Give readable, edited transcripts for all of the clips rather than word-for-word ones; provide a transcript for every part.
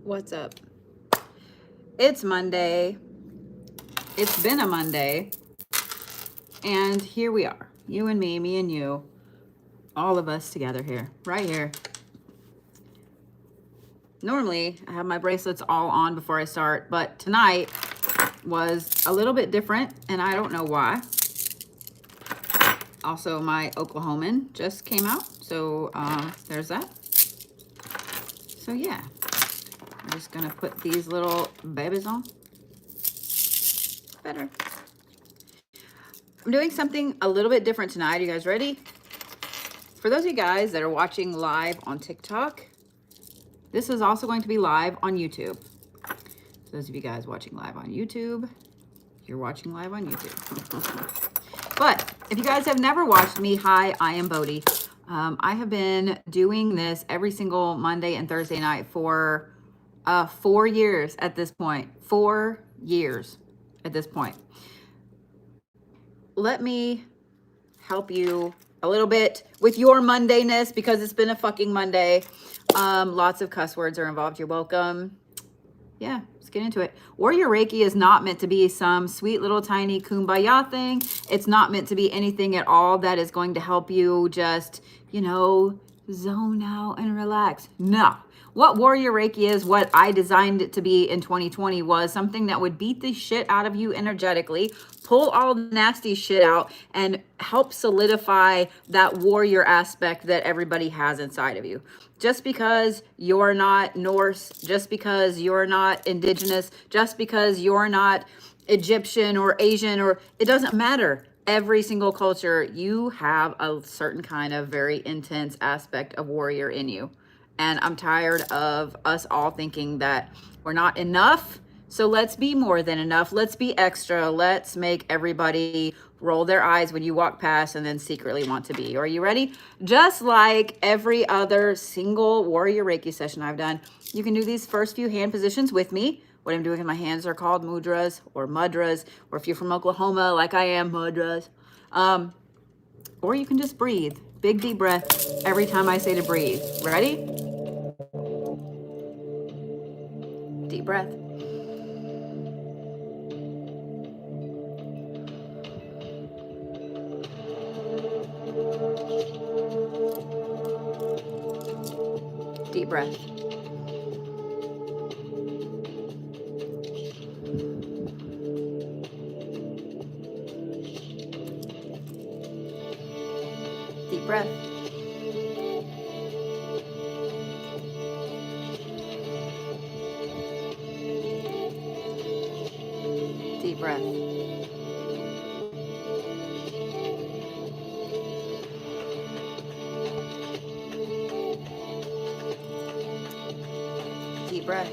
What's up? It's Monday. It's been a Monday. And here we are. You and me and you. All of us together here. Right here. Normally, I have my bracelets all on before I start. But tonight was a little bit different. And I don't know why. Also, my Oklahoman just came out. So, there's that. So, yeah. I'm just going to put these little babies on. Better. I'm doing something a little bit different tonight. You guys ready? For those of you guys that are watching live on TikTok, this is also going to be live on YouTube. So those of you guys watching live on YouTube, you're watching live on YouTube. But if you guys have never watched me, hi, I am Bodhi. I have been doing this every single Monday and Thursday night for 4 years at this point. 4 years at this point. Let me help you a little bit with your Mondayness because it's been a fucking Monday. Lots of cuss words are involved. You're welcome. Yeah, let's get into it. Warrior Reiki is not meant to be some sweet little tiny kumbaya thing. It's not meant to be anything at all that is going to help you just, you know, zone out and relax. No. What Warrior Reiki is, what I designed it to be in 2020 was something that would beat the shit out of you energetically, pull all the nasty shit out, and help solidify that warrior aspect that everybody has inside of you. Just because you're not Norse, just because you're not indigenous, just because you're not Egyptian or Asian, or it doesn't matter. Every single culture, you have a certain kind of very intense aspect of warrior in you. And I'm tired of us all thinking that we're not enough. So let's be more than enough. Let's be extra. Let's make everybody roll their eyes when you walk past and then secretly want to be. Are you ready? Just like every other single Warrior Reiki session I've done, you can do these first few hand positions with me. What I'm doing in my hands are called mudras or mudras, or if you're from Oklahoma, like I am, mudras. Or you can just breathe. Big deep breath every time I say to breathe. Ready? Deep breath. Deep breath. Deep breath. Deep breath. Deep breath.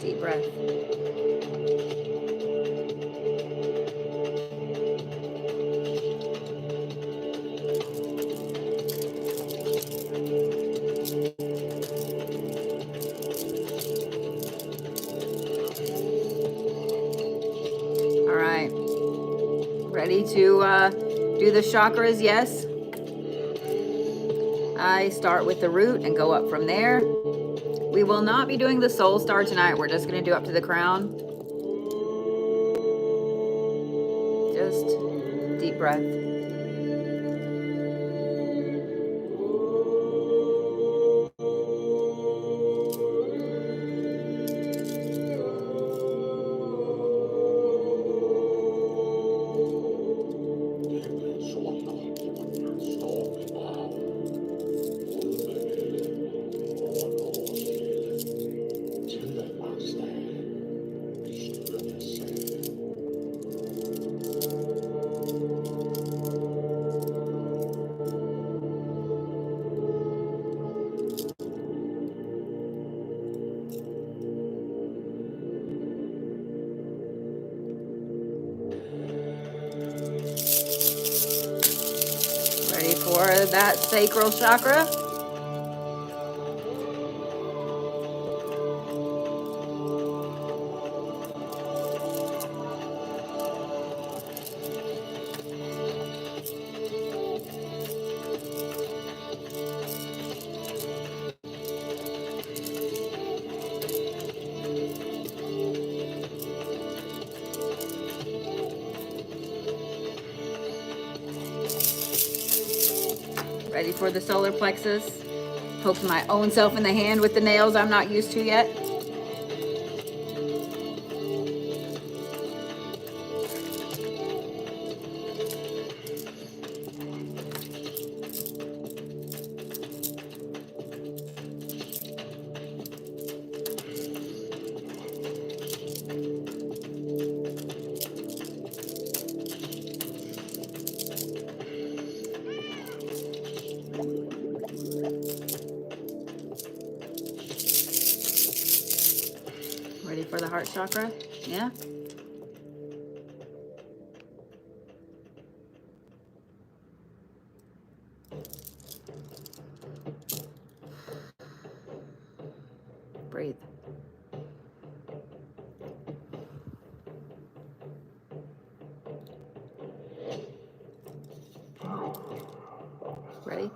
Deep breath. All right. Ready to do the chakras? Yes. I start with the root and go up from there. We will not be doing the soul star tonight. We're just going to do up to the crown. Just deep breath. Ready for that sacral chakra? Ready for the solar plexus? Poked my own self in the hand with the nails I'm not used to yet. Ready for the heart chakra? Yeah. Breathe. Ready?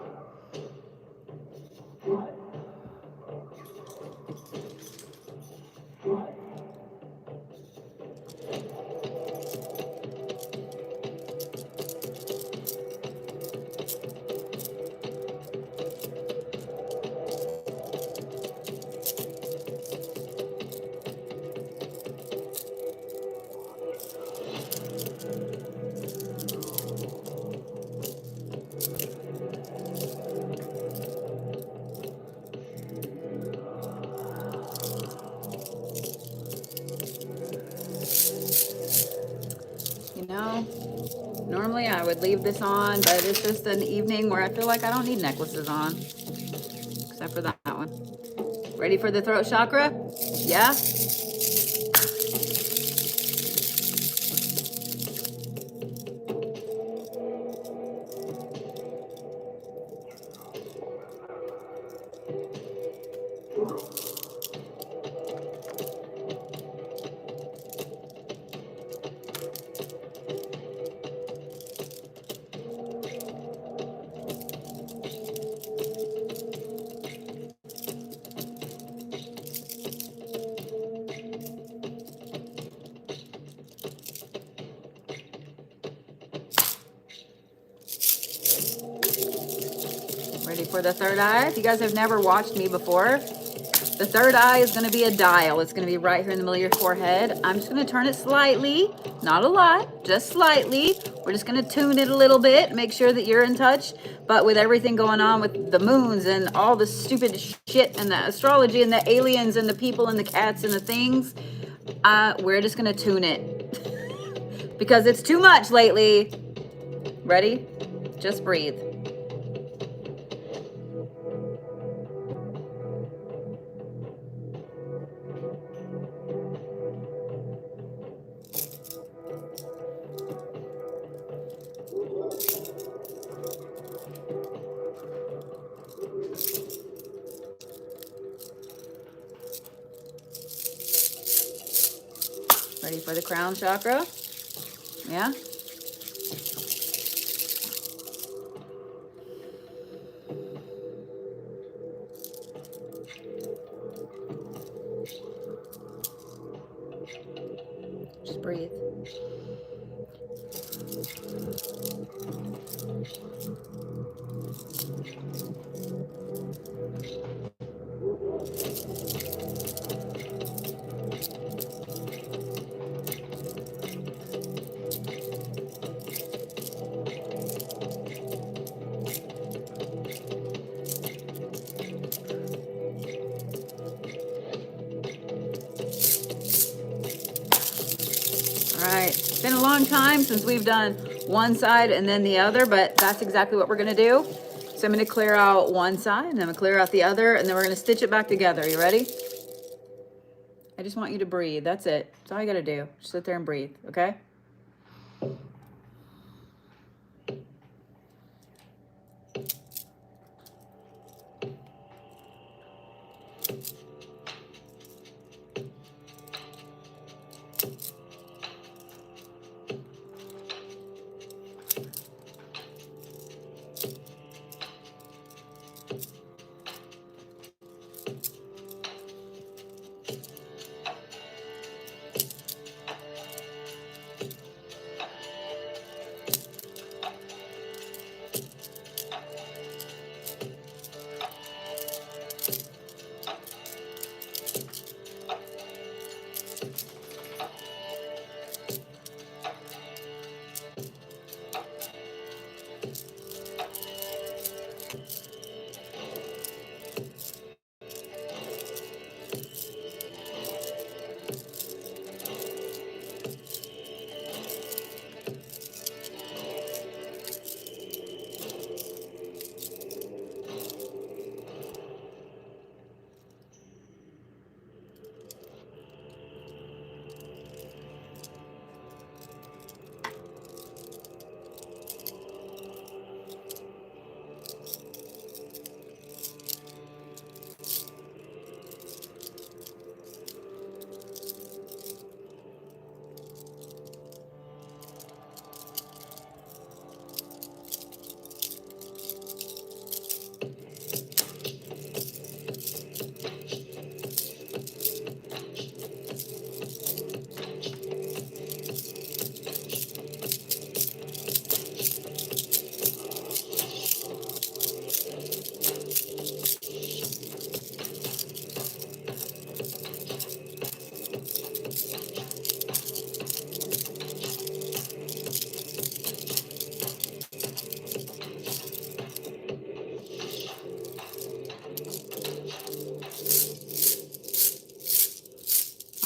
You know, normally I would leave this on, but it's just an evening where I feel like I don't need necklaces on, except for that one. Ready for the throat chakra? Yeah? Ready for the third eye? If you guys have never watched me before, the third eye is going to be a dial. It's going to be right here in the middle of your forehead. I'm just going to turn it slightly, not a lot, just slightly. We're just going to tune it a little bit, make sure that you're in touch. But with everything going on with the moons and all the stupid shit and the astrology and the aliens and the people and the cats and the things, we're just going to tune it because it's too much lately. Ready? Just breathe. Ready for the crown chakra? Yeah? Just breathe. All right, it's been a long time since we've done one side and then the other, but that's exactly what we're gonna do. So I'm gonna clear out one side and then I'm gonna clear out the other and then we're gonna stitch it back together. You ready? I just want you to breathe, that's it. That's all you gotta do, just sit there and breathe, okay?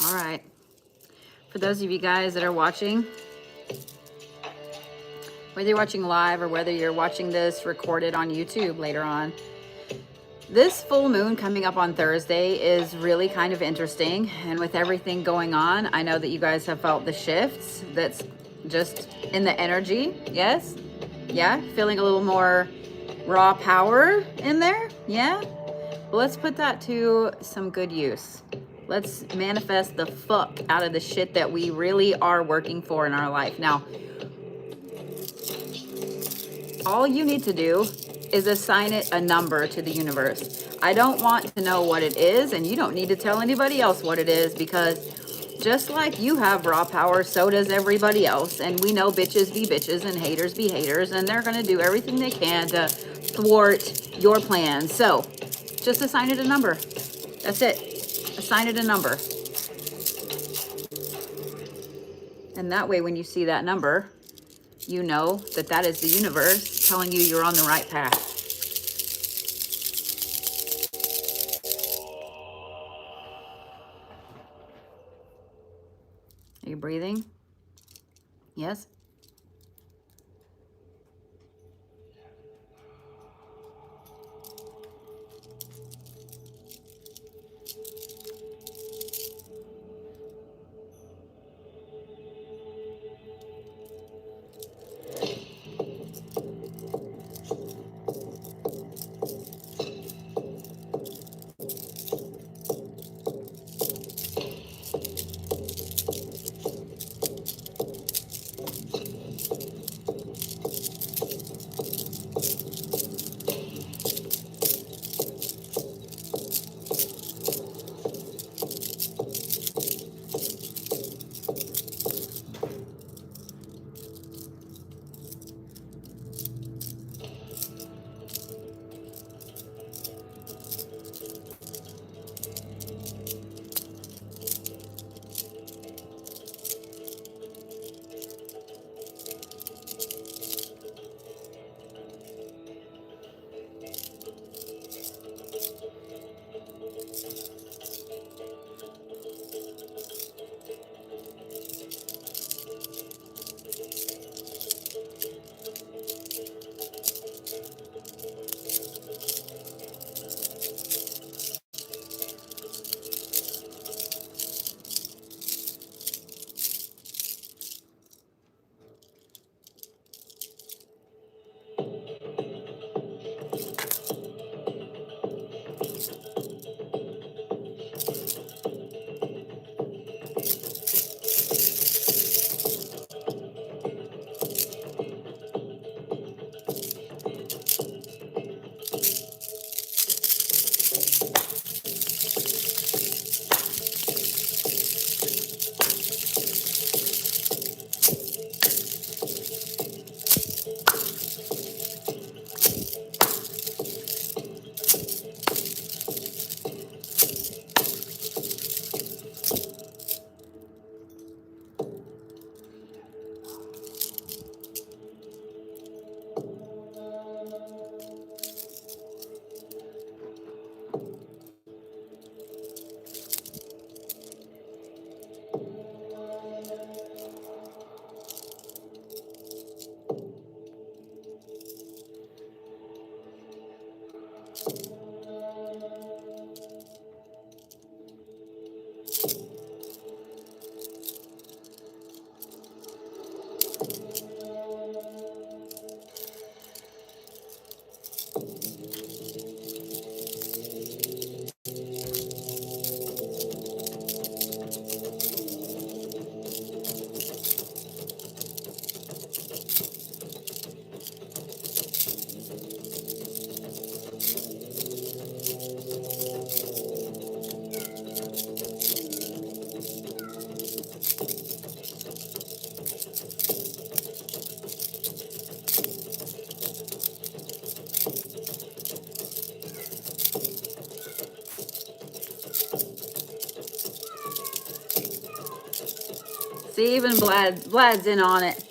All right. For those of you guys that are watching, whether you're watching live or whether you're watching this recorded on YouTube later on, this full moon coming up on Thursday is really kind of interesting. And with everything going on, I know that you guys have felt the shifts that's just in the energy. Yes? Yeah? Feeling a little more raw power in there? Yeah? Well, let's put that to some good use. Let's manifest the fuck out of the shit that we really are working for in our life. Now, all you need to do is assign it a number to the universe. I don't want to know what it is, and you don't need to tell anybody else what it is, because just like you have raw power, so does everybody else. And we know bitches be bitches and haters be haters, and they're going to do everything they can to thwart your plans. So just assign it a number. That's it. Assign it a number. And that way, when you see that number, you know that that is the universe telling you you're on the right path. Are you breathing? Yes? See, even Vlad's in on it.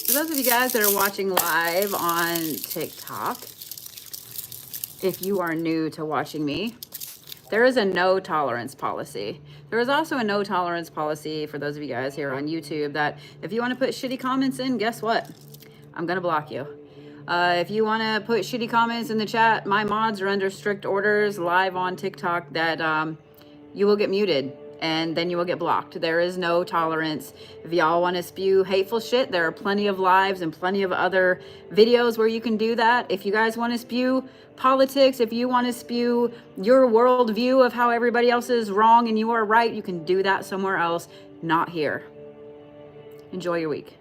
For those of you guys that are watching live on TikTok, if you are new to watching me, there is a no tolerance policy. There is also a no tolerance policy for those of you guys here on YouTube that if you want to put shitty comments in, guess what? I'm going to block you. If you want to put shitty comments in the chat, my mods are under strict orders live on TikTok that you will get muted and then you will get blocked. There is no tolerance. If y'all want to spew hateful shit, there are plenty of lives and plenty of other videos where you can do that. If you guys want to spew politics, if you want to spew your worldview of how everybody else is wrong and you are right, you can do that somewhere else, not here. Enjoy your week.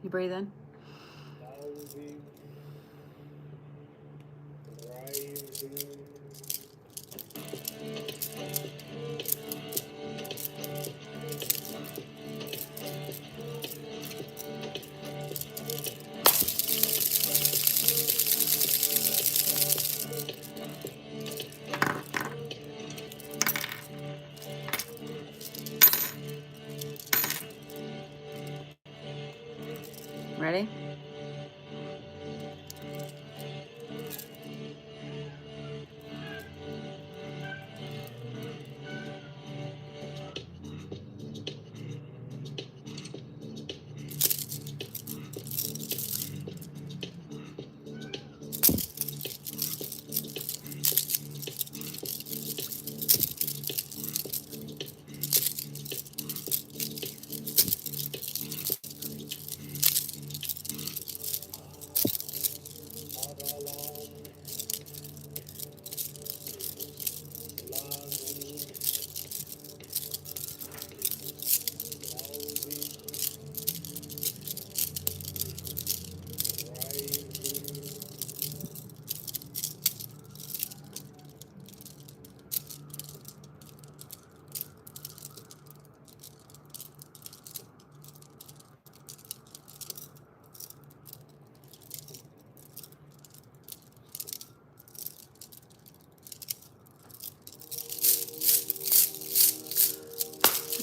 You breathe in. Ready?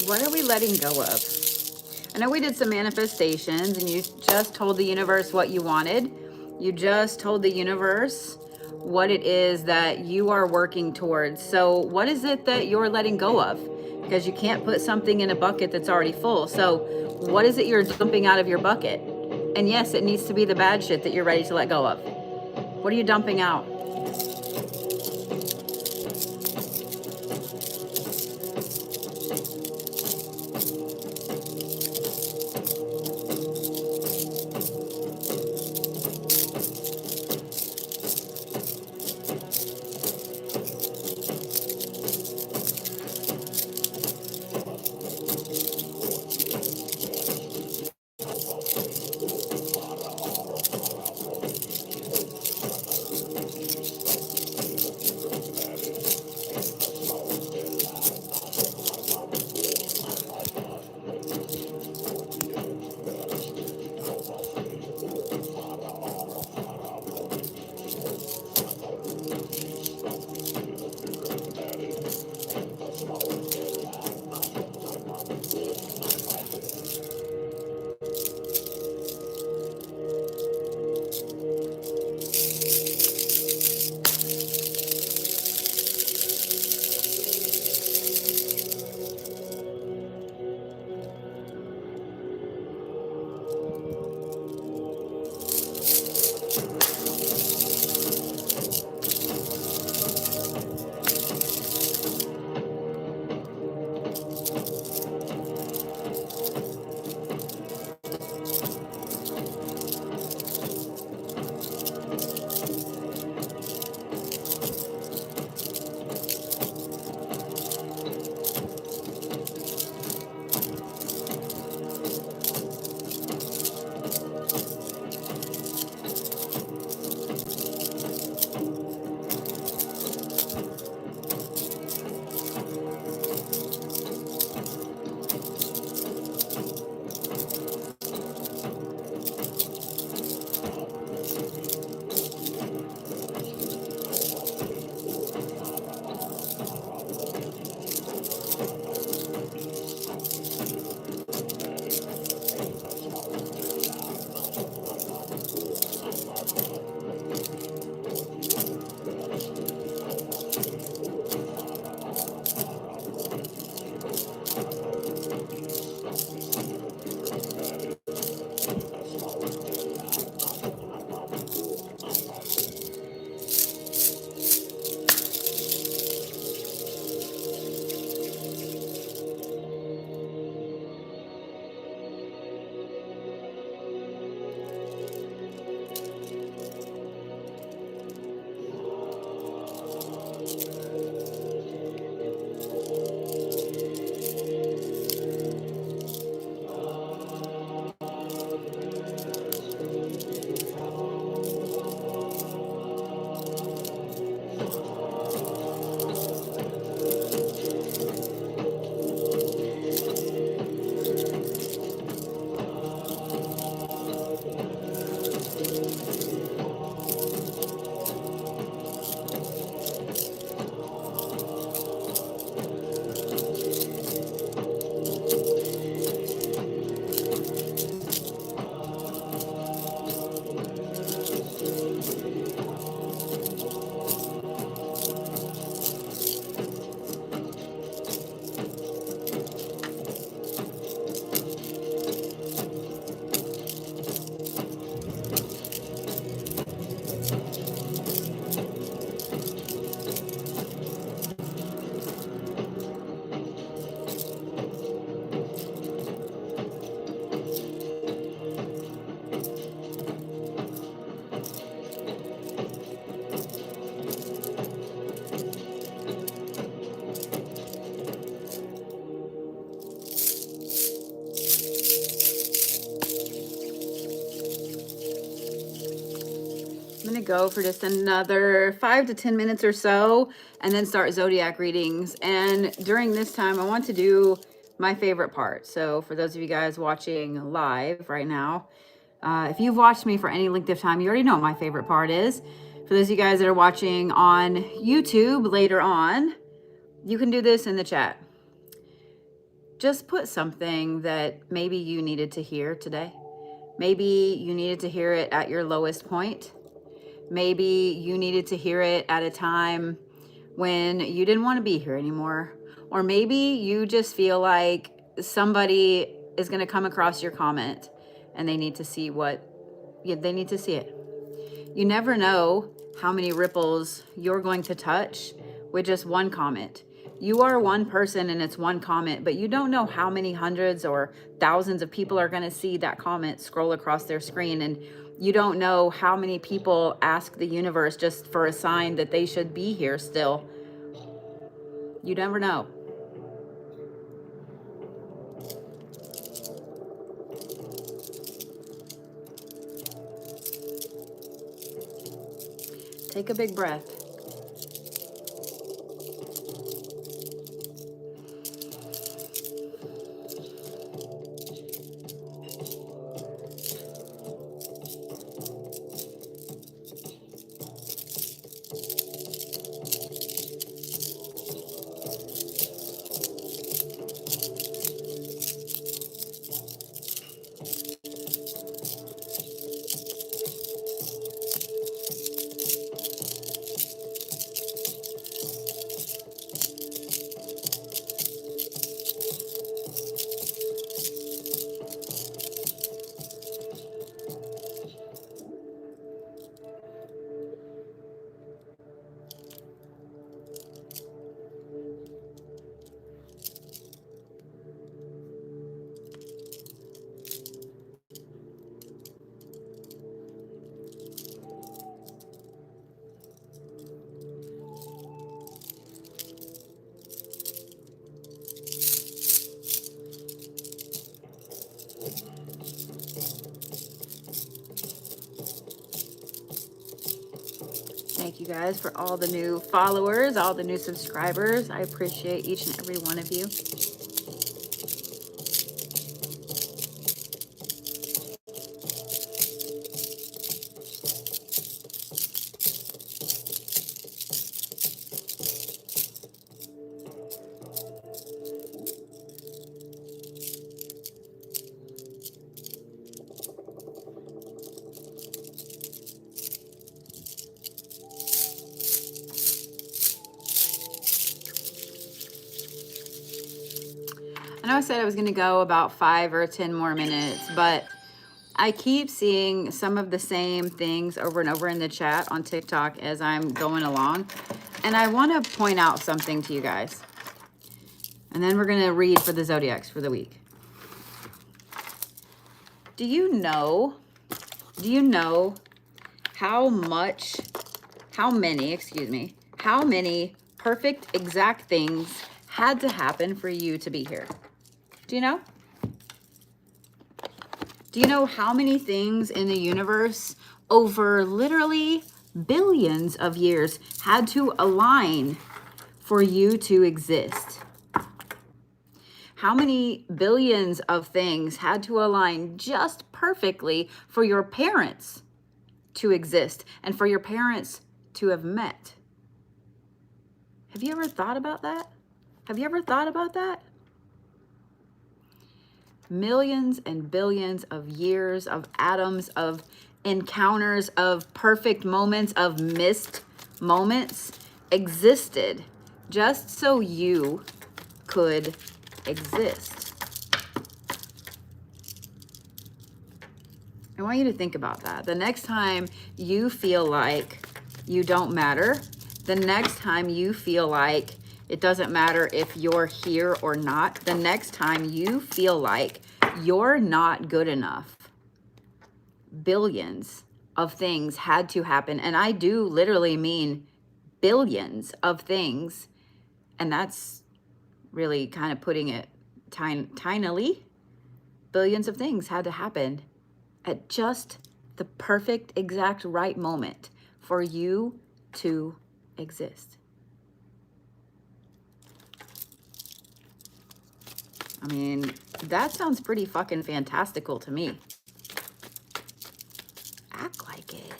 What are we letting go of? I know we did some manifestations and you just told the universe what you wanted. You just told the universe what it is that you are working towards. So what is it that you're letting go of? Because you can't put something in a bucket that's already full. So what is it you're dumping out of your bucket? And yes, it needs to be the bad shit that you're ready to let go of. What are you dumping out? go for just another 5 to 10 minutes or so, and then start zodiac readings. And during this time, I want to do my favorite part. So for those of you guys watching live right now, if you've watched me for any length of time, you already know what my favorite part is. For those of you guys that are watching on YouTube later on, you can do this in the chat. Just put something that maybe you needed to hear today. Maybe you needed to hear it at your lowest point. Maybe you needed to hear it at a time when you didn't want to be here anymore. Or maybe you just feel like somebody is going to come across your comment and they need to see they need to see it. You never know how many ripples you're going to touch with just one comment. You are one person and it's one comment, but you don't know how many hundreds or thousands of people are going to see that comment scroll across their screen. And you don't know how many people ask the universe just for a sign that they should be here still. You never know. Take a big breath. Thank you guys for all the new followers, all the new subscribers. I appreciate each and every one of you. I know I said I was going to go about 5 or 10 more minutes, but I keep seeing some of the same things over and over in the chat on TikTok as I'm going along. And I want to point out something to you guys. And then we're going to read for the zodiacs for the week. Do you know how many perfect exact things had to happen for you to be here? Do you know? Do you know how many things in the universe over literally billions of years had to align for you to exist? How many billions of things had to align just perfectly for your parents to exist and for your parents to have met? Have you ever thought about that? Have you ever thought about that? Millions and billions of years of atoms, of encounters, of perfect moments, of missed moments existed just so you could exist. I want you to think about that. The next time you feel like you don't matter, the next time you feel like it doesn't matter if you're here or not, the next time you feel like you're not good enough, billions of things had to happen. And I do literally mean billions of things. And that's really kind of putting it tinily. Billions of things had to happen at just the perfect exact right moment for you to exist. I mean, that sounds pretty fucking fantastical to me. Act like it.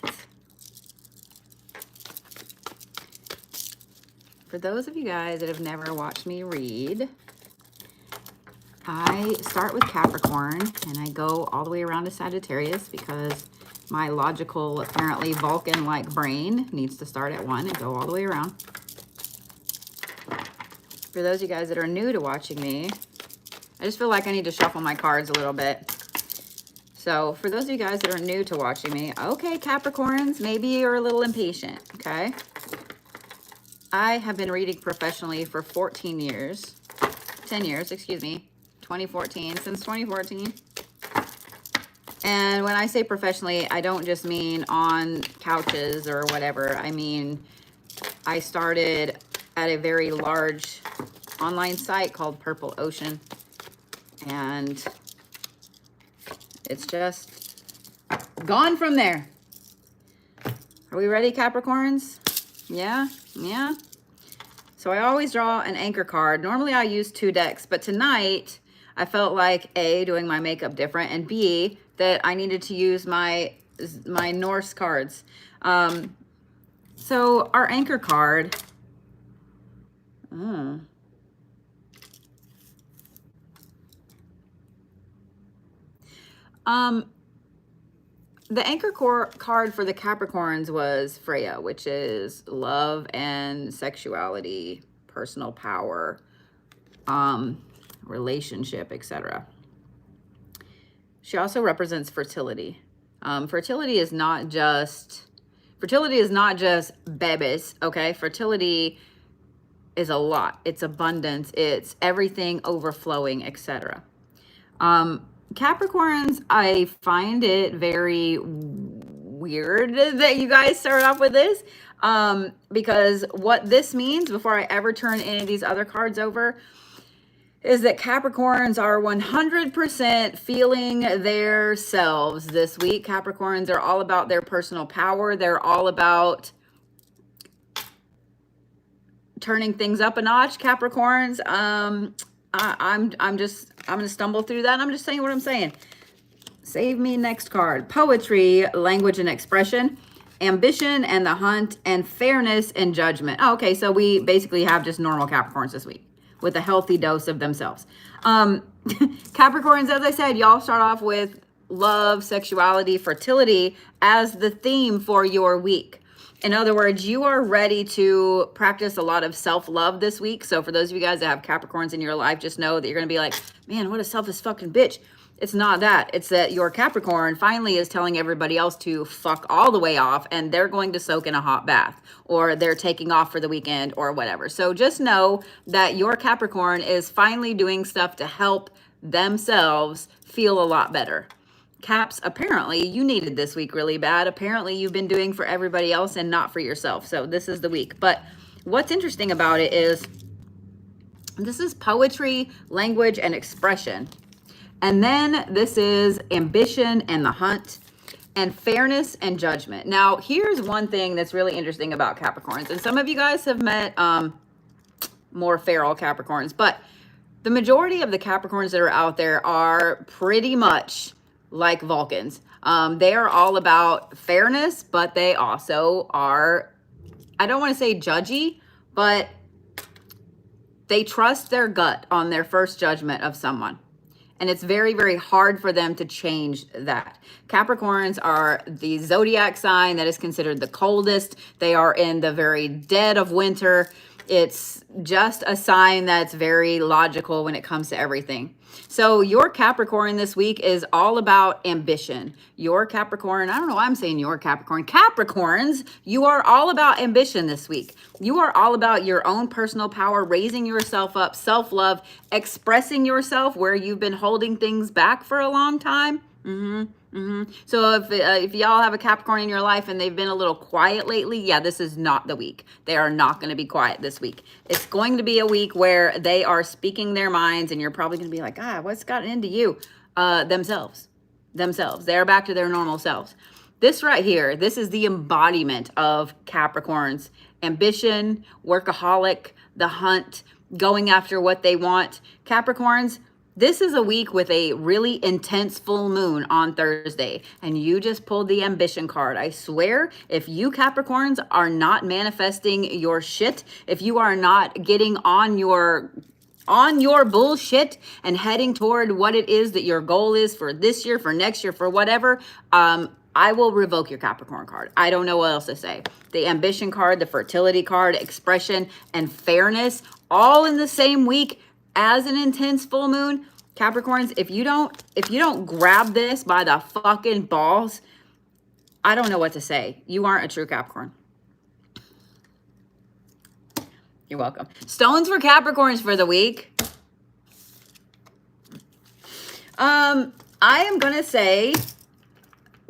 For those of you guys that have never watched me read, I start with Capricorn and I go all the way around to Sagittarius because my logical, apparently Vulcan-like brain needs to start at 1 and go all the way around. For those of you guys that are new to watching me, I just feel like I need to shuffle my cards a little bit. So for those of you guys that are new to watching me, okay, Capricorns, maybe you're a little impatient, okay? I have been reading professionally for 10 years, 2014, since 2014. And when I say professionally, I don't just mean on couches or whatever. I mean, I started at a very large online site called Purple Ocean. And it's just gone from there. Are we ready, Capricorns? Yeah, yeah. So I always draw an anchor card. Normally I use 2 decks, but tonight I felt like A, doing my makeup different, and B, that I needed to use my Norse cards. So our anchor card, the anchor card for the Capricorns was Freya, which is love and sexuality, personal power, relationship, etc. She also represents fertility. Fertility is not just babies, okay? Fertility is a lot. It's abundance. It's everything overflowing, etc. Capricorns, I find it very weird that you guys start off with this, because what this means, before I ever turn any of these other cards over, is that Capricorns are 100% feeling their selves this week. Capricorns are all about their personal power. They're all about turning things up a notch, Capricorns. I'm going to stumble through that. I'm just saying what I'm saying. Save me next card. Poetry, language and expression, ambition and the hunt, and fairness and judgment. Oh, okay, so we basically have just normal Capricorns this week with a healthy dose of themselves. Capricorns, as I said, y'all start off with love, sexuality, fertility as the theme for your week. In other words, you are ready to practice a lot of self-love this week. So for those of you guys that have Capricorns in your life, just know that you're going to be like, man, what a selfish fucking bitch. It's not that. It's that your Capricorn finally is telling everybody else to fuck all the way off, and they're going to soak in a hot bath, or they're taking off for the weekend or whatever. So just know that your Capricorn is finally doing stuff to help themselves feel a lot better. Caps, apparently you needed this week really bad. Apparently you've been doing for everybody else and not for yourself. So this is the week. But what's interesting about it is this is poetry, language, and expression. And then this is ambition and the hunt, and fairness and judgment. Now, here's one thing that's really interesting about Capricorns. And some of you guys have met more feral Capricorns, but the majority of the Capricorns that are out there are pretty much like Vulcans. They are all about fairness, but they also are, I don't want to say judgy, but they trust their gut on their first judgment of someone. And it's very, very hard for them to change that. Capricorns are the zodiac sign that is considered the coldest. They are in the very dead of winter. It's just a sign that's very logical when it comes to everything. So your Capricorn this week is all about ambition. Your Capricorn, I don't know why I'm saying your Capricorn. Capricorns, you are all about ambition this week. You are all about your own personal power, raising yourself up, self-love, expressing yourself where you've been holding things back for a long time. So if y'all have a Capricorn in your life and they've been a little quiet lately, yeah, this is not the week. They are not going to be quiet this week. It's going to be a week where they are speaking their minds, and you're probably going to be like, what's gotten into you? Themselves. They're back to their normal selves. This right here, this is the embodiment of Capricorn's ambition, workaholic, the hunt, going after what they want. Capricorns, this is a week with a really intense full moon on Thursday, and you just pulled the ambition card. I swear, if you Capricorns are not manifesting your shit, if you are not getting on your bullshit and heading toward what it is that your goal is for this year, for next year, for whatever, I will revoke your Capricorn card. I don't know what else to say. The ambition card, the fertility card, expression, and fairness, all in the same week as an intense full moon. Capricorns, if you don't grab this by the fucking balls, I don't know what to say. You aren't a true Capricorn. You're welcome. Stones for Capricorns for the week. I am going to say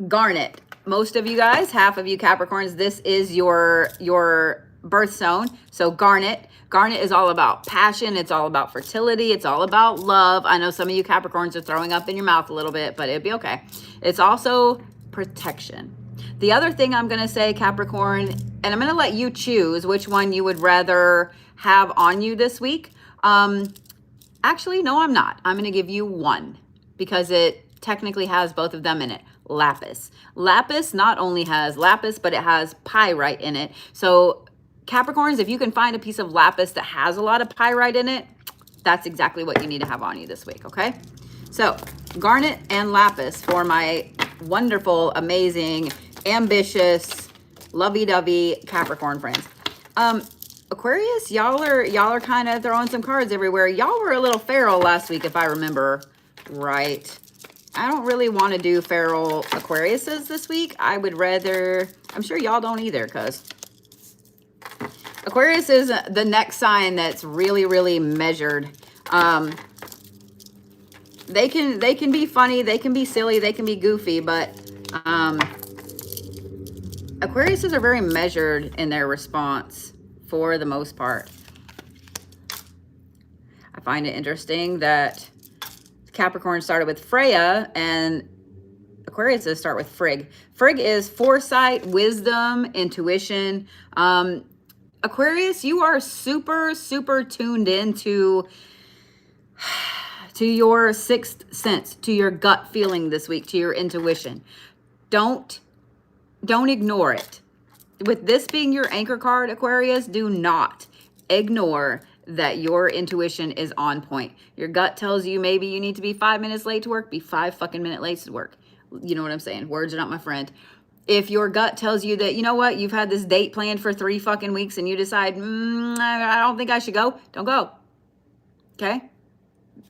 Garnet. Most of you guys, half of you Capricorns, this is your birth zone. So Garnet. Garnet is all about passion. It's all about fertility. It's all about love. I know some of you Capricorns are throwing up in your mouth a little bit, but it'd be okay. It's also protection. The other thing I'm going to say, Capricorn, and I'm going to let you choose which one you would rather have on you this week. Actually, no, I'm not. I'm going to give you one because it technically has both of them in it. Lapis. Lapis not only has lapis, but it has pyrite in it. So Capricorns, if you can find a piece of lapis that has a lot of pyrite in it, that's exactly what you need to have on you this week, okay? So Garnet and lapis for my wonderful, amazing, ambitious, lovey-dovey Capricorn friends. Aquarius, y'all are kind of throwing some cards everywhere. Y'all were a little feral last week, if I remember right. I don't really want to do feral Aquariuses this week. I would rather, I'm sure y'all don't either, because Aquarius is the next sign that's really, really measured. They can be funny, they can be silly, they can be goofy, but Aquariuses are very measured in their response for the most part. I find it interesting that Capricorn started with Freya and Aquariuses start with Frigg. Frigg is foresight, wisdom, intuition. Aquarius, you are super, super tuned into your sixth sense, to your gut feeling this week, to your intuition. Don't ignore it. With this being your anchor card, Aquarius, do not ignore that your intuition is on point. Your gut tells you maybe you need to be 5 minutes late to work, be 5 fucking minutes late to work. You know what I'm saying? Words are not my friend. If your gut tells you that, you know what, you've had this date planned for 3 fucking weeks and you decide, I don't think I should go, don't go. Okay?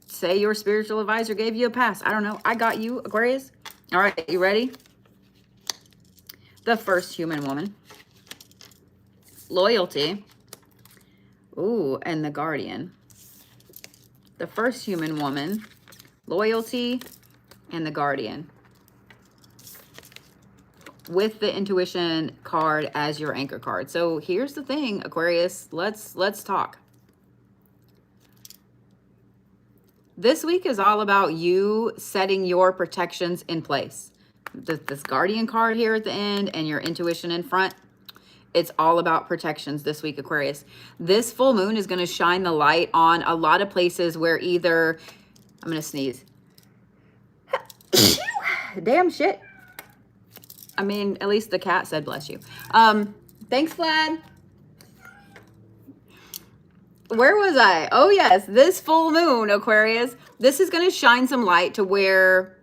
Say your spiritual advisor gave you a pass. I don't know. I got you, Aquarius. All right, you ready? The first human woman. Loyalty. Ooh, and the Guardian. The first human woman. Loyalty and the Guardian. With the intuition card as your anchor card. So here's the thing, Aquarius, let's talk. This week is all about you setting your protections in place. This Guardian card here at the end and your intuition in front, it's all about protections this week, Aquarius. This full moon is going to shine the light on a lot of places where either, I'm going to sneeze. Damn shit. I mean, at least the cat said bless you. Thanks, Vlad. Where was I? Oh, yes. This full moon, Aquarius. This is going to shine some light to where?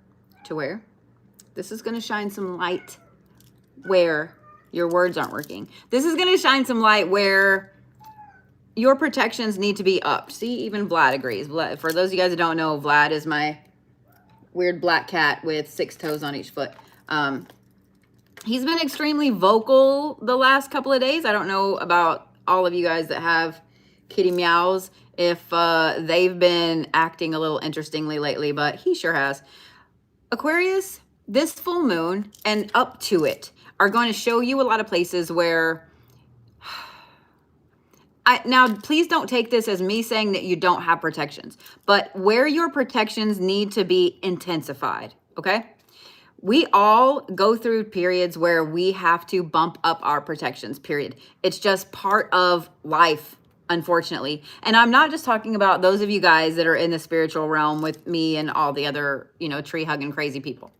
This is going to shine some light where your words aren't working. This is going to shine some light where your protections need to be upped. See, even Vlad agrees. Vlad, for those of you guys that don't know, Vlad is my weird black cat with 6 toes on each foot. He's been extremely vocal the last couple of days. I don't know about all of you guys that have kitty meows, if they've been acting a little interestingly lately, but he sure has. Aquarius, this full moon and up to it are going to show you a lot of places where... Now, please don't take this as me saying that you don't have protections, but where your protections need to be intensified, okay? We all go through periods where we have to bump up our protections, period. It's just part of life, unfortunately. And I'm not just talking about those of you guys that are in the spiritual realm with me and all the other, you know, tree hugging crazy people.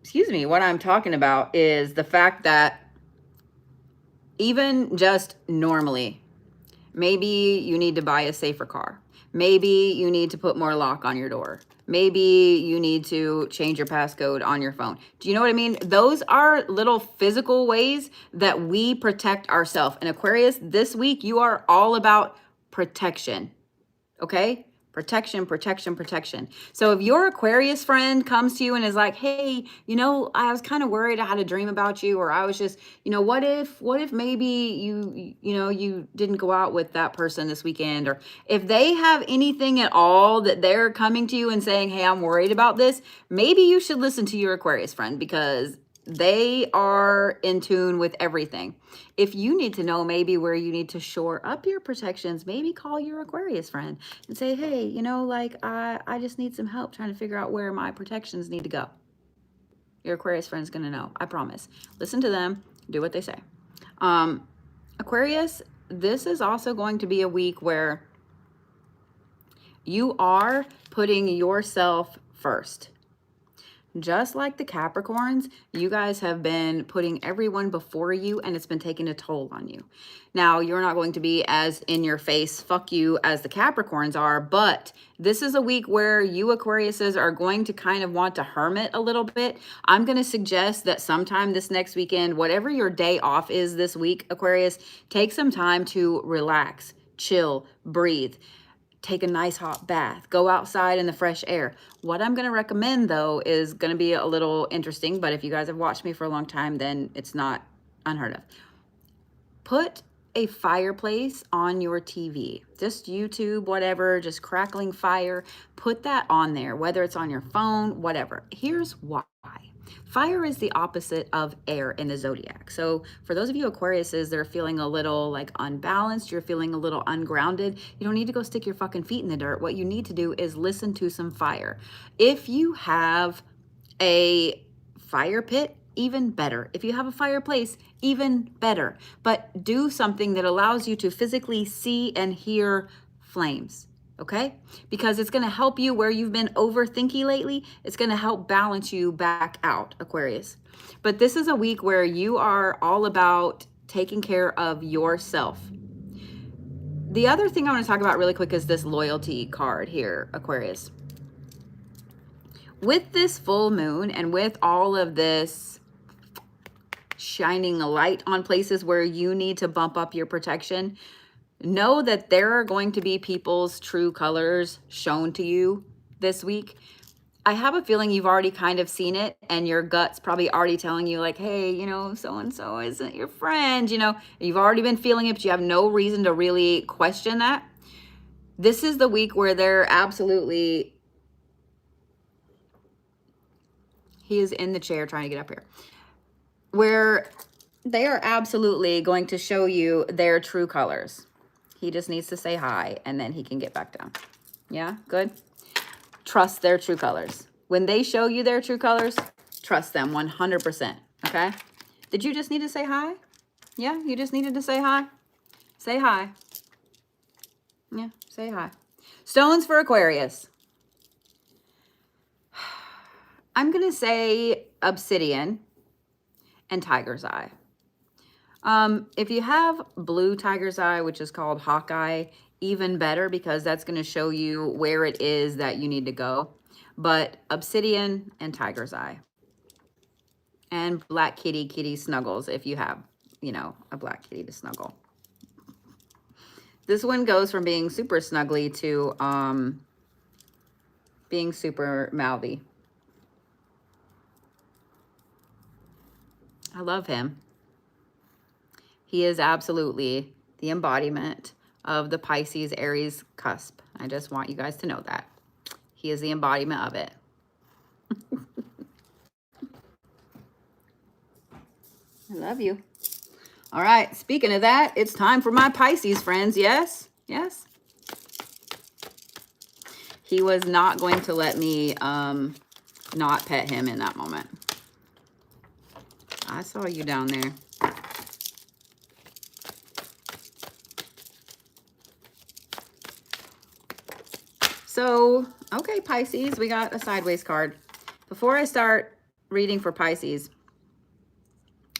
Excuse me. What I'm talking about is the fact that even just normally, maybe you need to buy a safer car. Maybe you need to put more lock on your door. Maybe you need to change your passcode on your phone. Do you know what I mean? Those are little physical ways that we protect ourselves. And Aquarius, this week, you are all about protection. Okay? Protection, protection, protection. So if your Aquarius friend comes to you and is like, hey, you know, I was kind of worried I had a dream about you, or I was just, you know, what if maybe you didn't go out with that person this weekend, or if they have anything at all that they're coming to you and saying, hey, I'm worried about this, maybe you should listen to your Aquarius friend, because they are in tune with everything. If you need to know maybe where you need to shore up your protections, maybe call your Aquarius friend and say, hey, you know, like I just need some help trying to figure out where my protections need to go. Your Aquarius friend's going to know. I promise. Listen to them. Do what they say. Aquarius, this is also going to be a week where you are putting yourself first. Just like the Capricorns, you guys have been putting everyone before you, and it's been taking a toll on you. Now, you're not going to be as in your face, fuck you, as the Capricorns are, but this is a week where you Aquariuses are going to kind of want to hermit a little bit. I'm going to suggest that sometime this next weekend, whatever your day off is this week, Aquarius, take some time to relax, chill, breathe. Take a nice hot bath, go outside in the fresh air. What I'm going to recommend, though, is going to be a little interesting, but if you guys have watched me for a long time, then it's not unheard of. Put a fireplace on your TV, just YouTube, whatever, just crackling fire. Put that on there, whether it's on your phone, whatever. Here's why. Fire is the opposite of air in the zodiac. So for those of you Aquariuses that are feeling a little like unbalanced, you're feeling a little ungrounded, you don't need to go stick your fucking feet in the dirt. What you need to do is listen to some fire. If you have a fire pit, even better. If you have a fireplace, even better. But do something that allows you to physically see and hear flames. Okay? Because it's going to help you where you've been overthinking lately. It's going to help balance you back out, Aquarius. But this is a week where you are all about taking care of yourself. The other thing I want to talk about really quick is this loyalty card here, Aquarius. With this full moon and with all of this shining a light on places where you need to bump up your protection, know that there are going to be people's true colors shown to you this week. I have a feeling you've already kind of seen it, and your gut's probably already telling you like, hey, you know, so-and-so isn't your friend, you know, you've already been feeling it, but you have no reason to really question that. This is the week where they're absolutely, he is in the chair trying to get up here, where they are absolutely going to show you their true colors. He just needs to say hi, and then he can get back down. Yeah, good. Trust their true colors. When they show you their true colors, trust them 100%, okay? Did you just need to say hi? Yeah, you just needed to say hi? Say hi. Yeah, say hi. Stones for Aquarius. I'm going to say Obsidian and Tiger's Eye. If you have blue Tiger's Eye, which is called Hawkeye, even better, because that's going to show you where it is that you need to go. But Obsidian and Tiger's Eye. And Black Kitty Snuggles, if you have, you know, a black kitty to snuggle. This one goes from being super snuggly to being super mouthy. I love him. He is absolutely the embodiment of the Pisces Aries cusp. I just want you guys to know that. He is the embodiment of it. I love you. All right, speaking of that, it's time for my Pisces friends. Yes? Yes? He was not going to let me not pet him in that moment. I saw you down there. So, okay, Pisces, we got a sideways card. Before I start reading for Pisces,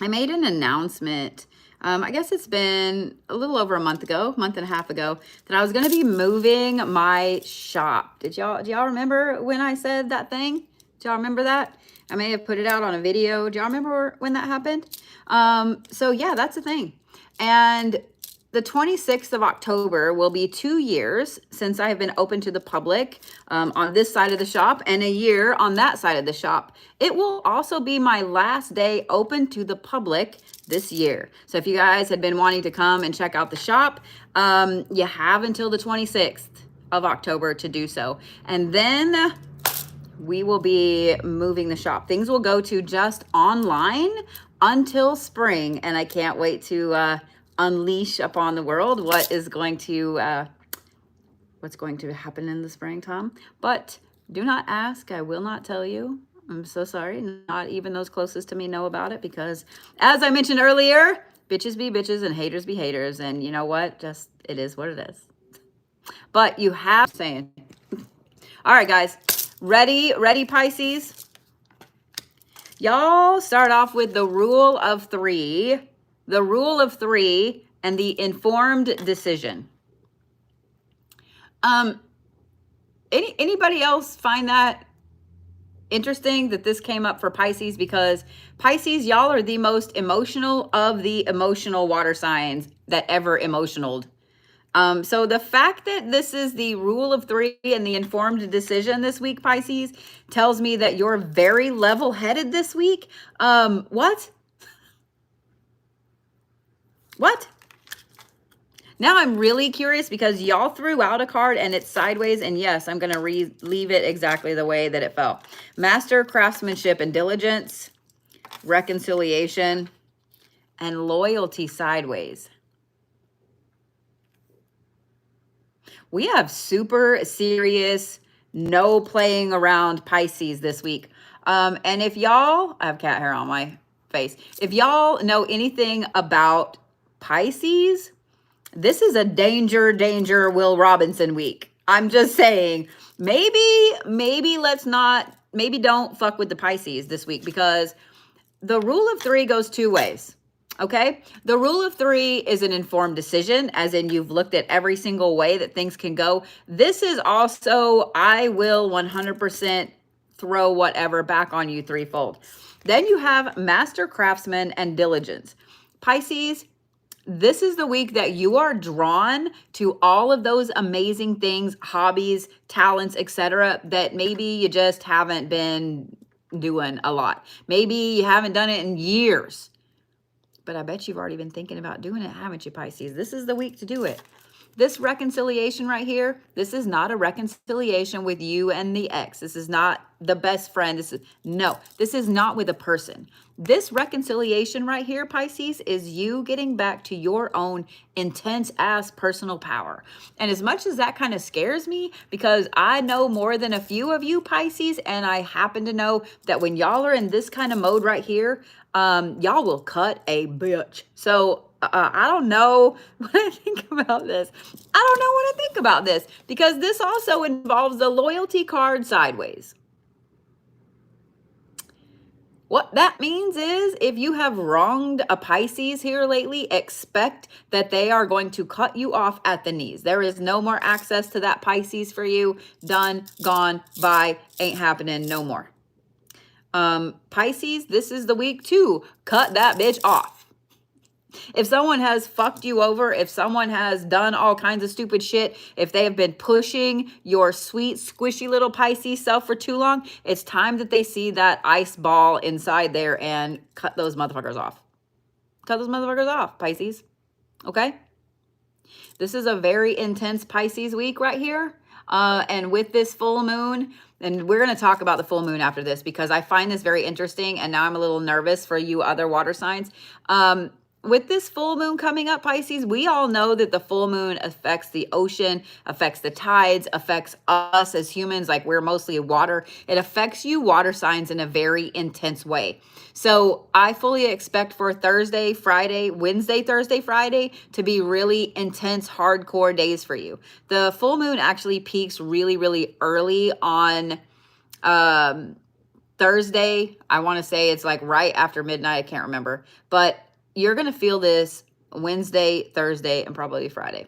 I made an announcement. I guess it's been a little over a month and a half ago, that I was going to be moving my shop. Do y'all remember when I said that thing? Do y'all remember that? I may have put it out on a video. Do y'all remember when that happened? So yeah, that's the thing. And the 26th of October will be 2 years since I have been open to the public on this side of the shop, and a year on that side of the shop. It will also be my last day open to the public this year. So if you guys had been wanting to come and check out the shop, you have until the 26th of October to do so. And then we will be moving the shop. Things will go to just online until spring, and I can't wait to unleash upon the world what's going to happen in the spring, Tom. But do not ask, I will not tell you. I'm so sorry. Not even those closest to me know about it, because as I mentioned earlier, bitches be bitches and haters be haters. And you know what? Just, it is what it is. But you have saying. All right, guys. Ready, Pisces? Y'all start off with the rule of three. The rule of three and the informed decision. Anybody else find that interesting that this came up for Pisces? Because Pisces, y'all are the most emotional of the emotional water signs that ever emotionaled. So the fact that this is the rule of three and the informed decision this week, Pisces, tells me that you're very level-headed this week. What? Now I'm really curious, because y'all threw out a card and it's sideways, and yes, I'm going to leave it exactly the way that it fell. Master craftsmanship and diligence, reconciliation, and loyalty sideways. We have super serious, no playing around Pisces this week. And if y'all, I have cat hair on my face. If y'all know anything about Pisces, this is a danger Will Robinson week. I'm just saying, maybe don't fuck with the Pisces this week, because the rule of three goes two ways. Okay. The rule of three is an informed decision, as in you've looked at every single way that things can go. This is also, I will 100% throw whatever back on you threefold. Then you have master craftsman and diligence. Pisces, this is the week that you are drawn to all of those amazing things, hobbies, talents, etc., that maybe you just haven't been doing a lot. Maybe you haven't done it in years. But I bet you've already been thinking about doing it, haven't you, Pisces? This is the week to do it. This reconciliation right here, this is not a reconciliation with you and the ex. This is not the best friend. This is not with a person. This reconciliation right here, Pisces, is you getting back to your own intense ass personal power. And as much as that kind of scares me, because I know more than a few of you, Pisces, and I happen to know that when y'all are in this kind of mode right here, y'all will cut a bitch. So I don't know what I think about this. Because this also involves the loyalty card sideways. What that means is, if you have wronged a Pisces here lately, expect that they are going to cut you off at the knees. There is no more access to that Pisces for you. Done, gone, bye, ain't happening no more. Pisces, this is the week to cut that bitch off. If someone has fucked you over, if someone has done all kinds of stupid shit, if they have been pushing your sweet, squishy little Pisces self for too long, it's time that they see that ice ball inside there and cut those motherfuckers off. Cut those motherfuckers off, Pisces. Okay? This is a very intense Pisces week right here. And with this full moon, and we're going to talk about the full moon after this, because I find this very interesting, and now I'm a little nervous for you other water signs. with this full moon coming up, Pisces, we all know that the full moon affects the ocean, affects the tides, affects us as humans. Like, we're mostly water. It affects you water signs in a very intense way. So I fully expect for Thursday, Friday, Wednesday, Thursday, Friday to be really intense, hardcore days for you. The full moon actually peaks really, really early on Thursday. I want to say it's like right after midnight. I can't remember, but you're going to feel this Wednesday, Thursday, and probably Friday.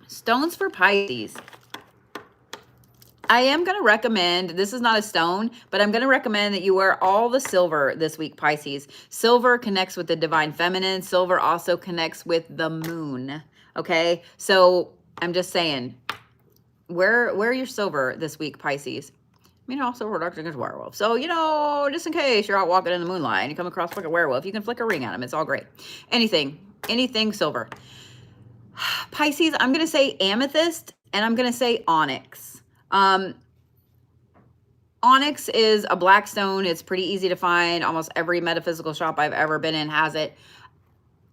Stones for Pisces. I am going to recommend, this is not a stone, but I'm going to recommend that you wear all the silver this week, Pisces. Silver connects with the divine feminine. Silver also connects with the moon. Okay. So I'm just saying, wear your silver this week, Pisces. You know, silver protects against werewolf. So, you know, just in case you're out walking in the moonlight and you come across like a werewolf, you can flick a ring at them. It's all great. Anything silver. Pisces, I'm going to say amethyst and I'm going to say onyx. Onyx is a black stone. It's pretty easy to find. Almost every metaphysical shop I've ever been in has it.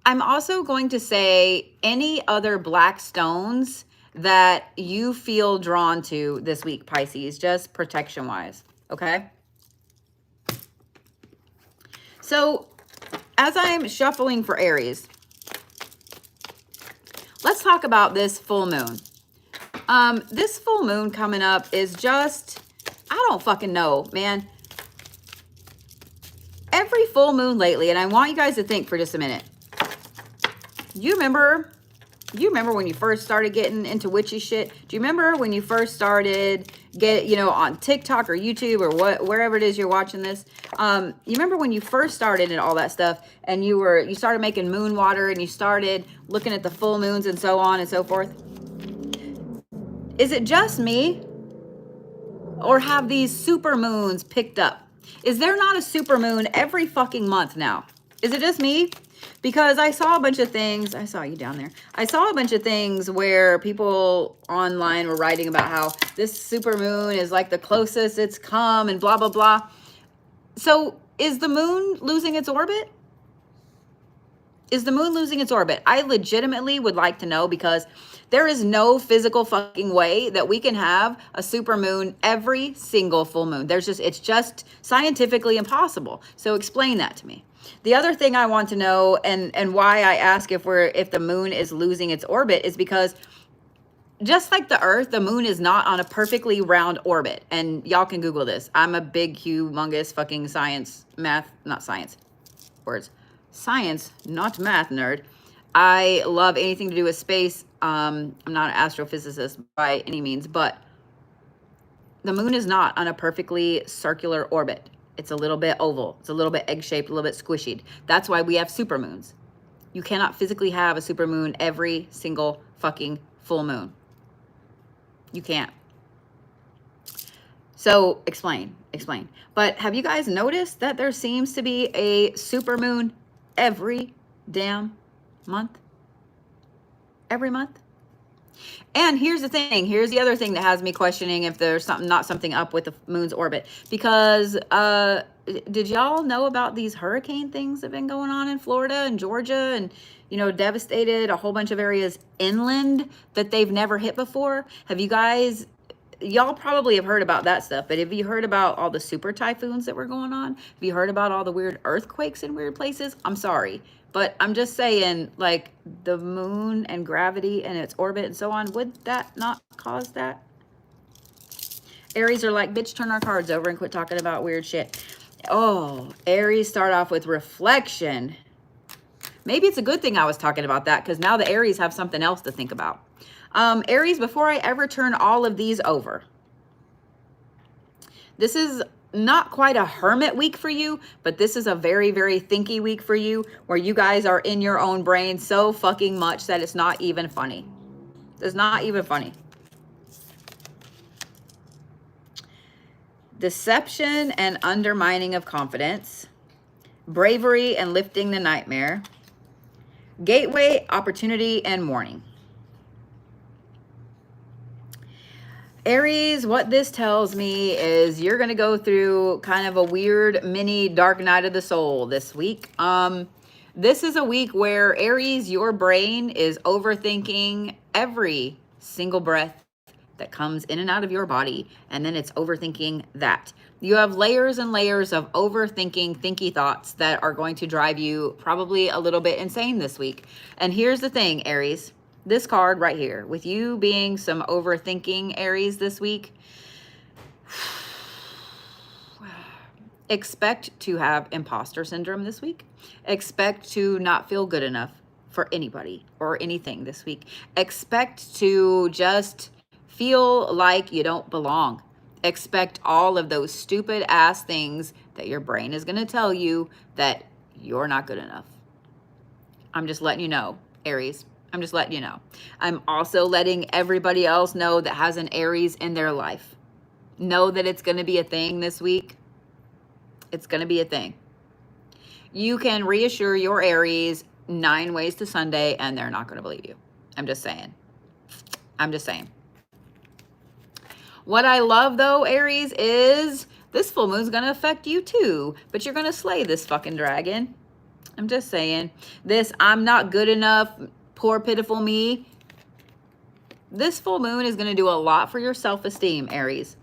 I'm also going to say any other black stones that you feel drawn to this week, Pisces, just protection wise. Okay. So as I'm shuffling for Aries, let's talk about this full moon. This full moon coming up is just, I don't fucking know, man. Every full moon lately, and I want you guys to think for just a minute. You remember when you first started getting into witchy shit? Do you remember when you first started on TikTok or YouTube or wherever it is you're watching this? You remember when you first started and all that stuff, and you started making moon water and you started looking at the full moons and so on and so forth? Is it just me? Or have these super moons picked up? Is there not a super moon every fucking month now? Is it just me? Because I saw a bunch of things. I saw you down there. I saw a bunch of things where people online were writing about how this super moon is like the closest it's come and blah, blah, blah. So is the moon losing its orbit? Is the moon losing its orbit? I legitimately would like to know, because there is no physical fucking way that we can have a super moon every single full moon. It's just scientifically impossible. So explain that to me. The other thing I want to know, and why I ask if the moon is losing its orbit, is because just like the Earth, the moon is not on a perfectly round orbit. And y'all can Google this. I'm a big, humongous fucking science, not math nerd. I love anything to do with space. I'm not an astrophysicist by any means, but the moon is not on a perfectly circular orbit. It's a little bit oval. It's a little bit egg-shaped, a little bit squishy. That's why we have supermoons. You cannot physically have a supermoon every single fucking full moon. You can't. So explain. But have you guys noticed that there seems to be a supermoon every damn month? Every month? And here's the thing. Here's the other thing that has me questioning if there's not something up with the moon's orbit. Because did y'all know about these hurricane things that have been going on in Florida and Georgia and, devastated a whole bunch of areas inland that they've never hit before? Have you guys, y'all probably have heard about that stuff, but have you heard about all the super typhoons that were going on? Have you heard about all the weird earthquakes in weird places? I'm sorry. But I'm just saying, like, the moon and gravity and its orbit and so on, would that not cause that? Aries are like, bitch, turn our cards over and quit talking about weird shit. Oh, Aries start off with reflection. Maybe it's a good thing I was talking about that, because now the Aries have something else to think about. Aries, before I ever turn all of these over, this is not quite a hermit week for you, but this is a very, very thinky week for you, where you guys are in your own brain so fucking much that it's not even funny. It's not even funny. Deception and undermining of confidence. Bravery and lifting the nightmare. Gateway, opportunity, and warning. Aries, what this tells me is you're going to go through kind of a weird mini dark night of the soul this week. This is a week where Aries, your brain is overthinking every single breath that comes in and out of your body, and then it's overthinking that. You have layers and layers of overthinking, thinky thoughts that are going to drive you probably a little bit insane this week. And here's the thing, Aries, this card right here, with you being some overthinking Aries this week, expect to have imposter syndrome this week. Expect to not feel good enough for anybody or anything this week. Expect to just feel like you don't belong. Expect all of those stupid ass things that your brain is going to tell you that you're not good enough. I'm just letting you know, Aries. I'm just letting you know. I'm also letting everybody else know that has an Aries in their life. Know that it's going to be a thing this week. It's going to be a thing. You can reassure your Aries 9 ways to Sunday and they're not going to believe you. I'm just saying. I'm just saying. What I love though, Aries, is this full moon's going to affect you too, but you're going to slay this fucking dragon. I'm just saying. This I'm not good enough, poor pitiful me. This full moon is going to do a lot for your self-esteem, Aries.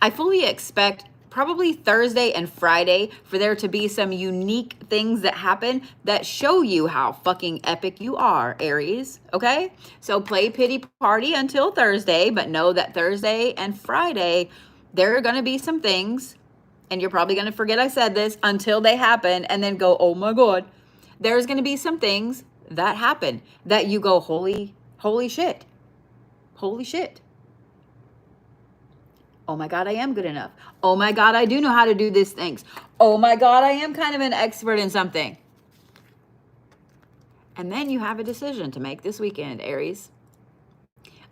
I fully expect probably Thursday and Friday for there to be some unique things that happen that show you how fucking epic you are, Aries, okay? So play pity party until Thursday, but know that Thursday and Friday, there are going to be some things, and you're probably going to forget I said this until they happen, and then go, oh my God. There's going to be some things that happen that you go, holy shit. Holy shit. Oh my God, I am good enough. Oh my God, I do know how to do these things. Oh my God, I am kind of an expert in something. And then you have a decision to make this weekend, Aries.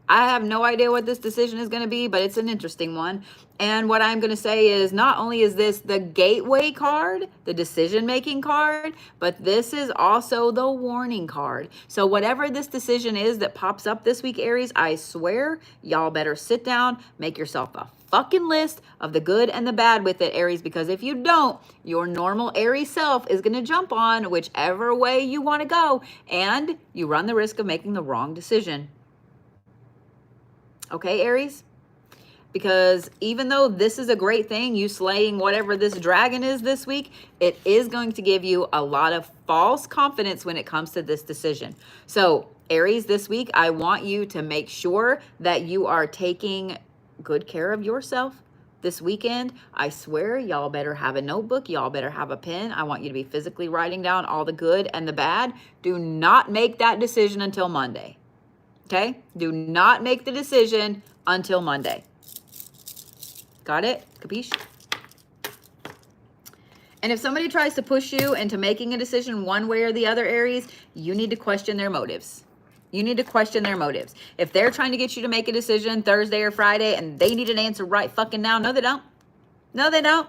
I have no idea what this decision is going to be, but it's an interesting one. And what I'm going to say is not only is this the gateway card, the decision-making card, but this is also the warning card. So whatever this decision is that pops up this week, Aries, I swear y'all better sit down, make yourself a fucking list of the good and the bad with it, Aries, because if you don't, your normal Aries self is going to jump on whichever way you want to go, and you run the risk of making the wrong decision. Okay, Aries? Because even though this is a great thing, you slaying whatever this dragon is this week, it is going to give you a lot of false confidence when it comes to this decision. So, Aries, this week, I want you to make sure that you are taking good care of yourself this weekend. I swear, y'all better have a notebook. Y'all better have a pen. I want you to be physically writing down all the good and the bad. Do not make that decision until Monday. Okay? Do not make the decision until Monday. Got it? Capiche? And if somebody tries to push you into making a decision one way or the other, Aries, you need to question their motives. You need to question their motives. If they're trying to get you to make a decision Thursday or Friday and they need an answer right fucking now, no, they don't. No, they don't.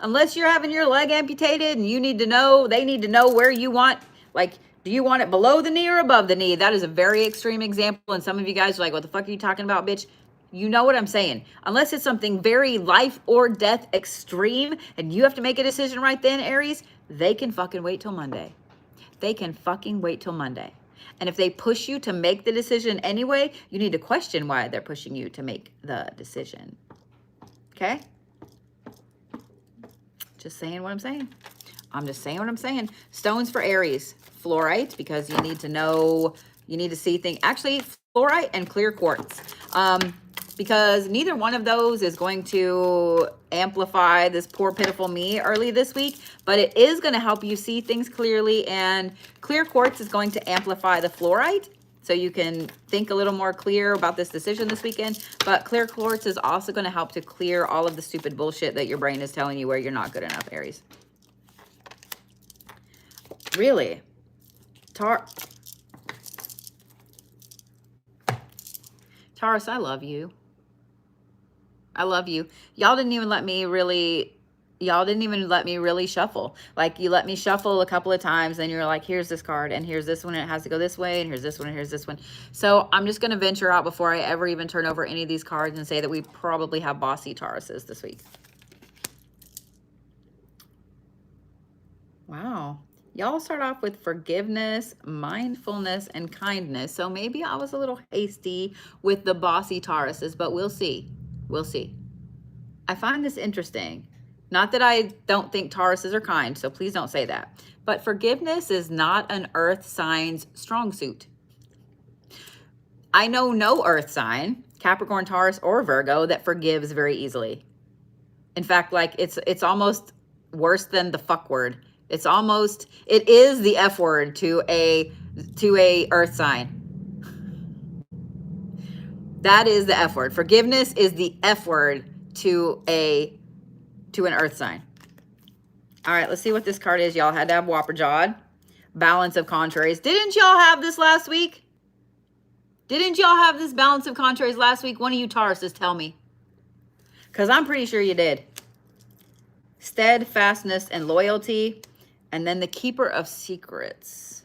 Unless you're having your leg amputated and you need to know, they need to know where you want, like, do you want it below the knee or above the knee? That is a very extreme example. And some of you guys are like, what the fuck are you talking about, bitch? You know what I'm saying. Unless it's something very life or death extreme and you have to make a decision right then, Aries, they can fucking wait till Monday. They can fucking wait till Monday. And if they push you to make the decision anyway, you need to question why they're pushing you to make the decision. Okay? Just saying what I'm saying. I'm just saying what I'm saying. Stones for Aries. Fluorite, because you need to know, you need to see things. Actually, fluorite and clear quartz. Because neither one of those is going to amplify this poor pitiful me early this week, but it is going to help you see things clearly, and clear quartz is going to amplify the fluorite, so you can think a little more clear about this decision this weekend. But clear quartz is also going to help to clear all of the stupid bullshit that your brain is telling you where you're not good enough, Aries. Really? Taurus, I love you. I love you. Y'all didn't even let me really, Y'all didn't even let me really shuffle. Like, you let me shuffle a couple of times, and you're like, here's this card, and here's this one, and it has to go this way, and here's this one, and here's this one. So I'm just going to venture out before I ever even turn over any of these cards and say that we probably have bossy Tauruses this week. Wow. Y'all start off with forgiveness, mindfulness, and kindness. So maybe I was a little hasty with the bossy Tauruses, but we'll see. We'll see. I find this interesting. Not that I don't think Tauruses are kind, so please don't say that. But forgiveness is not an earth sign's strong suit. I know no earth sign, Capricorn, Taurus, or Virgo, that forgives very easily. In fact, like, it's almost worse than the fuck word. It is the F word to a earth sign. That is the F word. Forgiveness is the F word to an earth sign. All right, let's see what this card is. Y'all had to have Whopper Jawed. Balance of contraries. Didn't y'all have this last week? Didn't y'all have this balance of contraries last week? One of you Tauruses, tell me. Because I'm pretty sure you did. Steadfastness and loyalty. And then the keeper of secrets.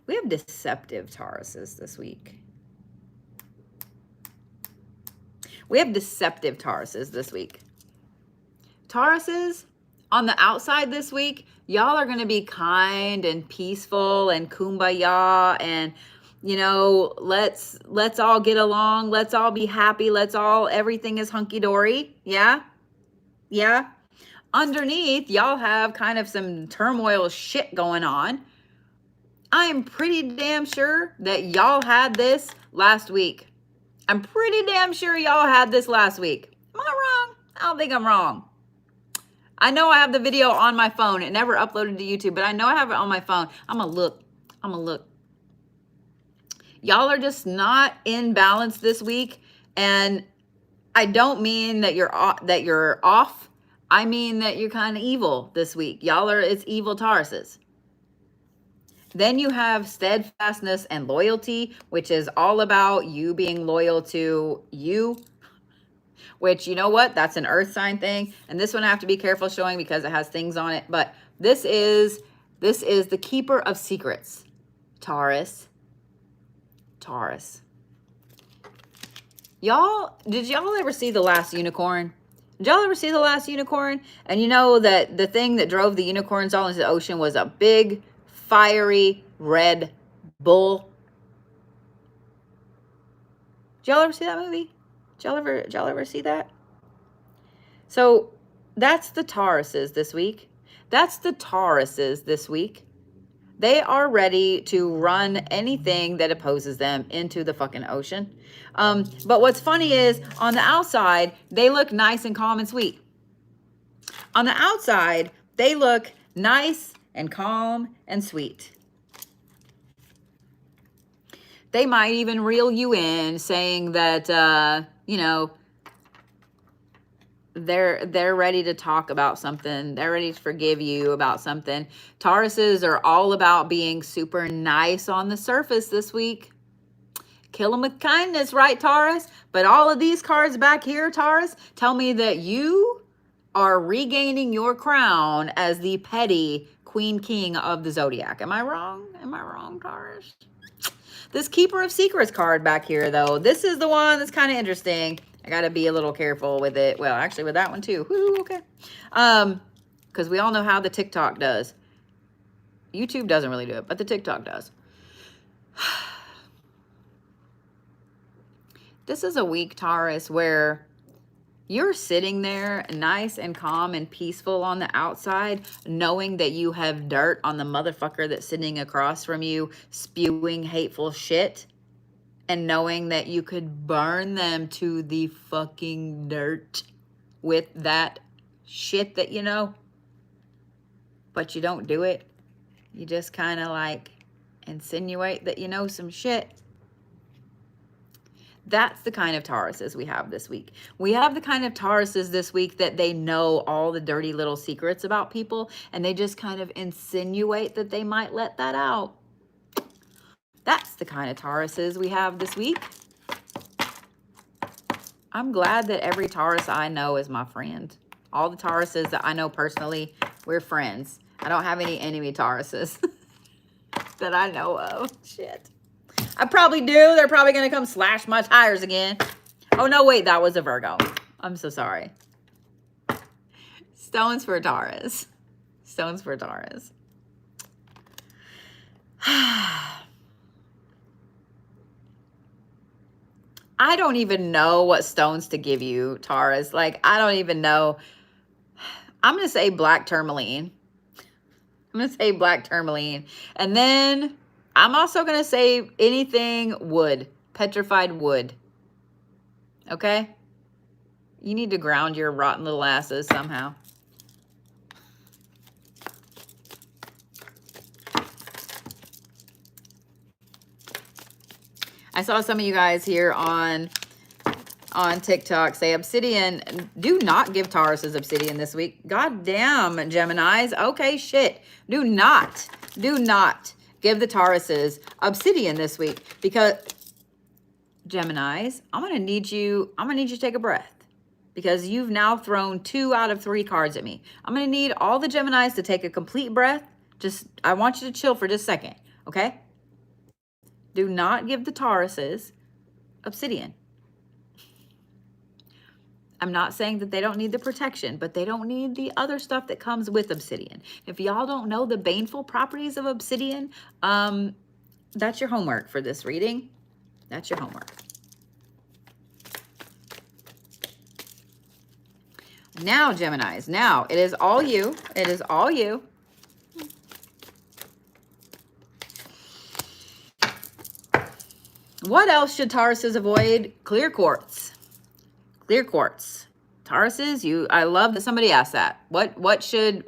We have deceptive Tauruses this week. We have deceptive Tauruses this week. Tauruses, on the outside this week, y'all are going to be kind and peaceful and kumbaya and, you know, let's all get along. Let's all be happy. Everything is hunky-dory. Yeah? Yeah? Underneath, y'all have kind of some turmoil shit going on. I am pretty damn sure that y'all had this last week. I'm pretty damn sure y'all had this last week. Am I wrong? I don't think I'm wrong. I know I have the video on my phone. It never uploaded to YouTube, but I know I have it on my phone. I'm gonna look. Y'all are just not in balance this week, and I don't mean that you're off. I mean that you're kind of evil this week. It's evil Tauruses. Then you have steadfastness and loyalty, which is all about you being loyal to you, which, you know what? That's an earth sign thing. And this one I have to be careful showing because it has things on it. But this is the keeper of secrets. Taurus. Did y'all ever see The Last Unicorn? Did y'all ever see The Last Unicorn? And you know that the thing that drove the unicorns all into the ocean was a big, fiery, red bull. Did y'all ever see that movie? Did y'all ever see that? So that's the Tauruses this week. They are ready to run anything that opposes them into the fucking ocean. But what's funny is, on the outside, they look nice and calm and sweet. On the outside, they look nice and calm and sweet. They might even reel you in saying that, you know, they're ready to talk about something. They're ready to forgive you about something. Tauruses are all about being super nice on the surface this week. Kill them with kindness, right, Taurus? But all of these cards back here, Taurus, tell me that you are regaining your crown as the petty queen king of the Zodiac. Am I wrong? Am I wrong, Taurus? This keeper of secrets card back here, though, this is the one that's kind of interesting. I got to be a little careful with it. Well, actually with that one too. Woo, okay. Because we all know how the TikTok does. YouTube doesn't really do it, but the TikTok does. This is a week, Taurus, where you're sitting there nice and calm and peaceful on the outside, knowing that you have dirt on the motherfucker that's sitting across from you, spewing hateful shit. And knowing that you could burn them to the fucking dirt with that shit that you know. But you don't do it. You just kind of like insinuate that you know some shit. That's the kind of Tauruses we have this week. We have the kind of Tauruses this week that they know all the dirty little secrets about people, and they just kind of insinuate that they might let that out. That's the kind of Tauruses we have this week. I'm glad that every Taurus I know is my friend. All the Tauruses that I know personally, we're friends. I don't have any enemy Tauruses that I know of. Shit. I probably do. They're probably going to come slash my tires again. Oh, no, wait. That was a Virgo. I'm so sorry. Stones for Taurus. Stones for Taurus. I don't even know what stones to give you, Taurus. Like, I don't even know. I'm going to say black tourmaline. I'm going to say black tourmaline. And then I'm also going to say anything wood, petrified wood. Okay? You need to ground your rotten little asses somehow. I saw some of you guys here on TikTok say obsidian. Do not give Tauruses obsidian this week. God damn, Geminis. Okay, shit. Do not give the Tauruses obsidian this week, because Geminis, I'm gonna need you to take a breath, because you've now thrown 2 out of 3 cards at me. I'm gonna need all the Geminis to take a complete breath. I want you to chill for just a second, okay? Do not give the Tauruses obsidian. I'm not saying that they don't need the protection, but they don't need the other stuff that comes with obsidian. If y'all don't know the baneful properties of obsidian, that's your homework for this reading. That's your homework. Now, Geminis, now it is all you. It is all you. What else should Tauruses avoid? Clear quartz. Clear quartz. Tauruses, I love that somebody asked that. What should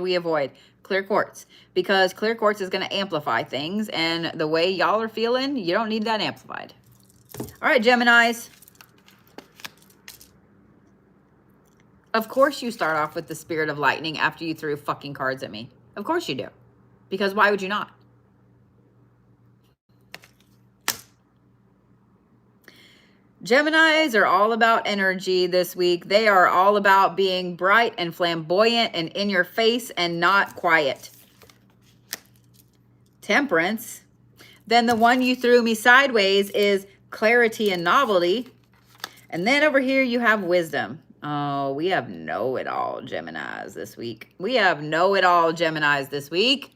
we avoid? Clear quartz. Because clear quartz is going to amplify things, and the way y'all are feeling, you don't need that amplified. All right, Geminis. Of course you start off with the spirit of lightning after you threw fucking cards at me. Of course you do. Because why would you not? Geminis are all about energy this week. They are all about being bright and flamboyant and in your face and not quiet. Temperance. Then the one you threw me sideways is clarity and novelty. And then over here you have wisdom. Oh, we have know-it-all Geminis this week. We have know-it-all Geminis this week.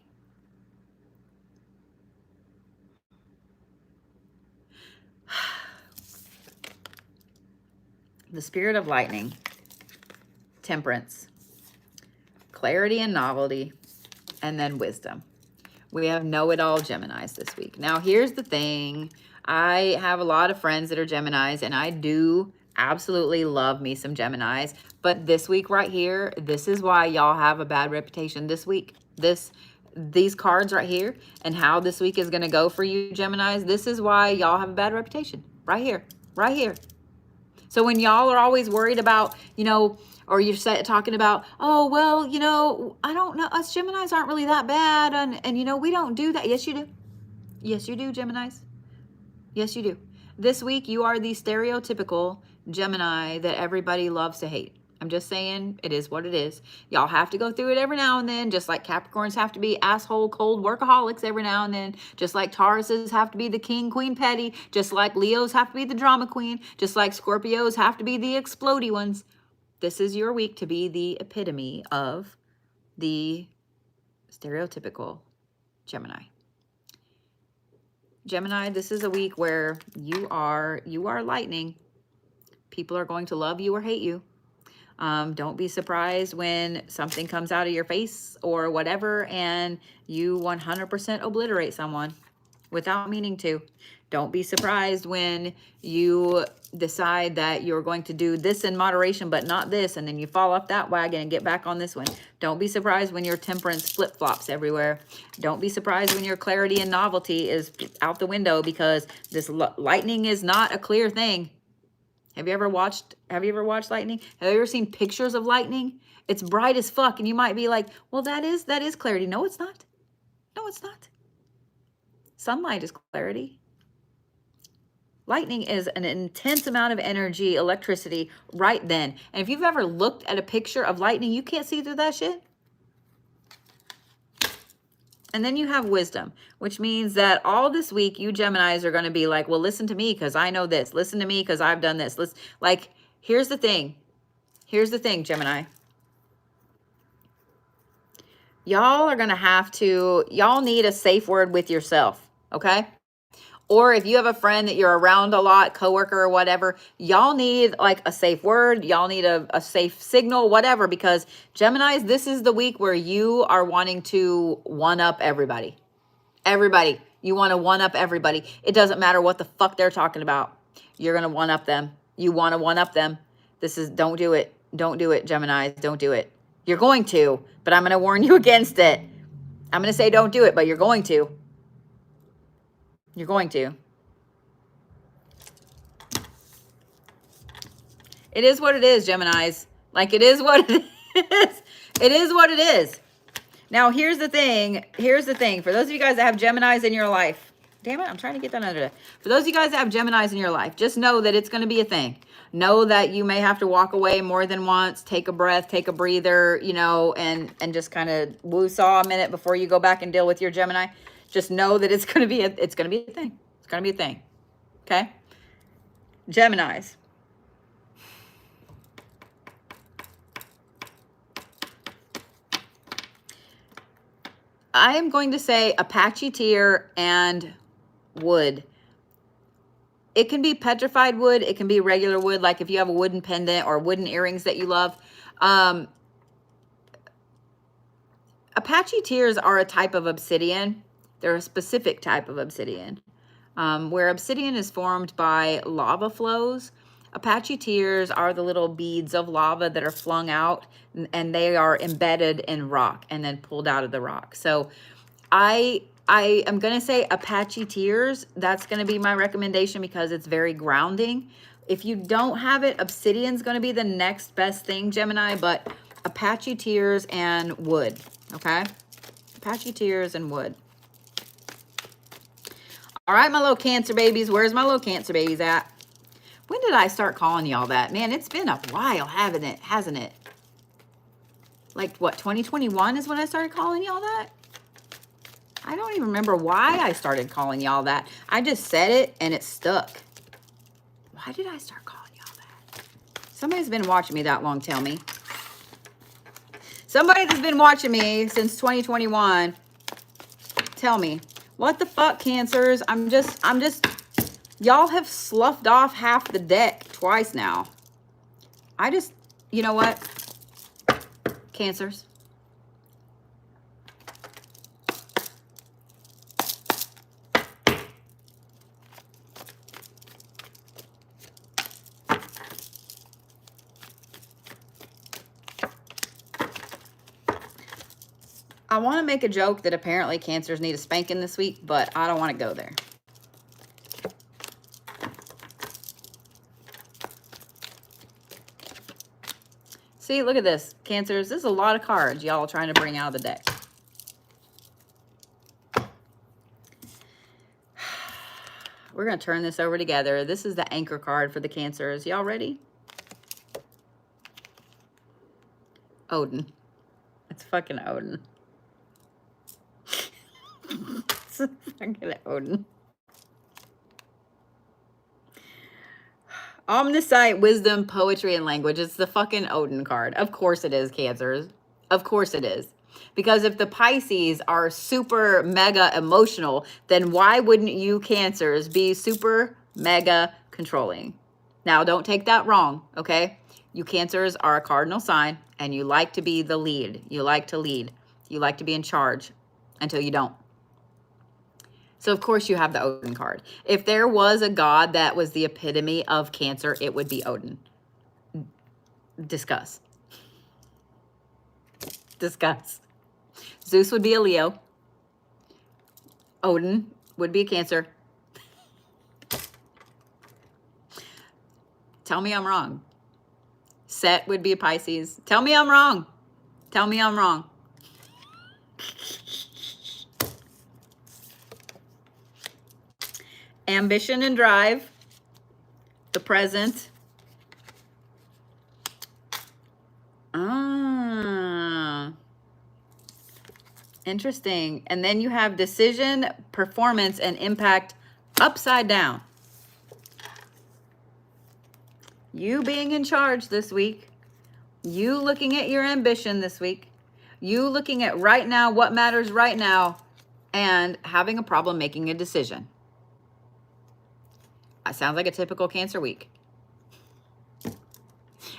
The spirit of lightning, temperance, clarity and novelty, and then wisdom. We have know-it-all Geminis this week. Now, here's the thing. I have a lot of friends that are Geminis, and I do absolutely love me some Geminis. But this week right here, this is why y'all have a bad reputation this week. These cards right here and how this week is going to go for you, Geminis, this is why y'all have a bad reputation. Right here. Right here. So when y'all are always worried about, or you're talking about, oh, well, I don't know. Us Geminis aren't really that bad. And we don't do that. Yes, you do. Yes, you do, Geminis. Yes, you do. This week, you are the stereotypical Gemini that everybody loves to hate. I'm just saying, it is what it is. Y'all have to go through it every now and then, just like Capricorns have to be asshole, cold workaholics every now and then, just like Tauruses have to be the king, queen, petty, just like Leos have to be the drama queen, just like Scorpios have to be the explodey ones. This is your week to be the epitome of the stereotypical Gemini. Gemini, this is a week where you are lightning. People are going to love you or hate you. Don't be surprised when something comes out of your face or whatever and you 100% obliterate someone without meaning to. Don't be surprised when you decide that you're going to do this in moderation but not this, and then you fall off that wagon and get back on this one. Don't be surprised when your temperance flip-flops everywhere. Don't be surprised when your clarity and novelty is out the window, because this lightning is not a clear thing. Have you ever watched lightning? Have you ever seen pictures of lightning? It's bright as fuck, and you might be like, well, that is clarity. No, it's not. No, it's not. Sunlight is clarity. Lightning is an intense amount of energy, electricity right then. And if you've ever looked at a picture of lightning, you can't see through that shit. And then you have wisdom, which means that all this week, you Geminis are going to be like, well, listen to me because I know this. Listen to me because I've done this. Like, here's the thing. Here's the thing, Gemini. Y'all are going to have to, y'all need a safe word with yourself, okay? Or if you have a friend that you're around a lot, coworker or whatever, y'all need like a safe word. Y'all need a safe signal, whatever, because Geminis, this is the week where you are wanting to one-up everybody. Everybody. You want to one-up everybody. It doesn't matter what the fuck they're talking about. You're going to one-up them. You want to one-up them. This is, don't do it. Don't do it, Geminis. Don't do it. You're going to, but I'm going to warn you against it. I'm going to say don't do it, but you're going to. You're going to. It is what it is, Geminis. Like, it is what it is. It is what it is. Now, here's the thing. Here's the thing. For those of you guys that have Geminis in your life, damn it, I'm trying to get that under there. For those of you guys that have Geminis in your life, just know that it's going to be a thing. Know that you may have to walk away more than once, take a breath, take a breather, you know, and just kind of woo-saw a minute before you go back and deal with your Gemini. Just know that it's going to be a thing. It's going to be a thing. Okay? Geminis. I am going to say Apache tier and wood. It can be petrified wood. It can be regular wood. Like if you have a wooden pendant or wooden earrings that you love. Apache tiers are a type of obsidian. They're a specific type of obsidian. Where obsidian is formed by lava flows, Apache tiers are the little beads of lava that are flung out, and they are embedded in rock and then pulled out of the rock. So I am going to say Apache tiers. That's going to be my recommendation because it's very grounding. If you don't have it, obsidian's going to be the next best thing, Gemini, but Apache tiers and wood, okay? Apache tiers and wood. All right, my little Cancer babies. Where's my little Cancer babies at? When did I start calling y'all that? Man, it's been a while, hasn't it? Like, what, 2021 is when I started calling y'all that? I don't even remember why I started calling y'all that. I just said it, and it stuck. Why did I start calling y'all that? Somebody's been watching me that long, tell me. Somebody that's been watching me since 2021, tell me. What the fuck, Cancers? I'm just, y'all have sloughed off half the deck twice now. You know what? Cancers. I want to make a joke that apparently Cancers need a spanking this week, but I don't want to go there. See, look at this. Cancers, this is a lot of cards y'all trying to bring out of the deck. We're going to turn this over together. This is the anchor card for the Cancers. Y'all ready? Odin. It's fucking Odin. It's fucking Odin. Omniscient, wisdom, poetry, and language. It's the fucking Odin card. Of course it is, Cancers. Of course it is. Because if the Pisces are super mega emotional, then why wouldn't you Cancers be super mega controlling? Now, don't take that wrong, okay? You Cancers are a cardinal sign, and you like to be the lead. You like to lead. You like to be in charge until you don't. So, of course, you have the Odin card. If there was a god that was the epitome of Cancer, it would be Odin. Discuss. Discuss. Zeus would be a Leo. Odin would be a Cancer. Tell me I'm wrong. Set would be a Pisces. Tell me I'm wrong. Tell me I'm wrong. Ambition and drive the present. Ah, interesting. And then you have decision, performance, and impact upside down. You being in charge this week. You looking at your ambition this week. You looking at right now, what matters right now, and having a problem making a decision. That sounds like a typical Cancer week. I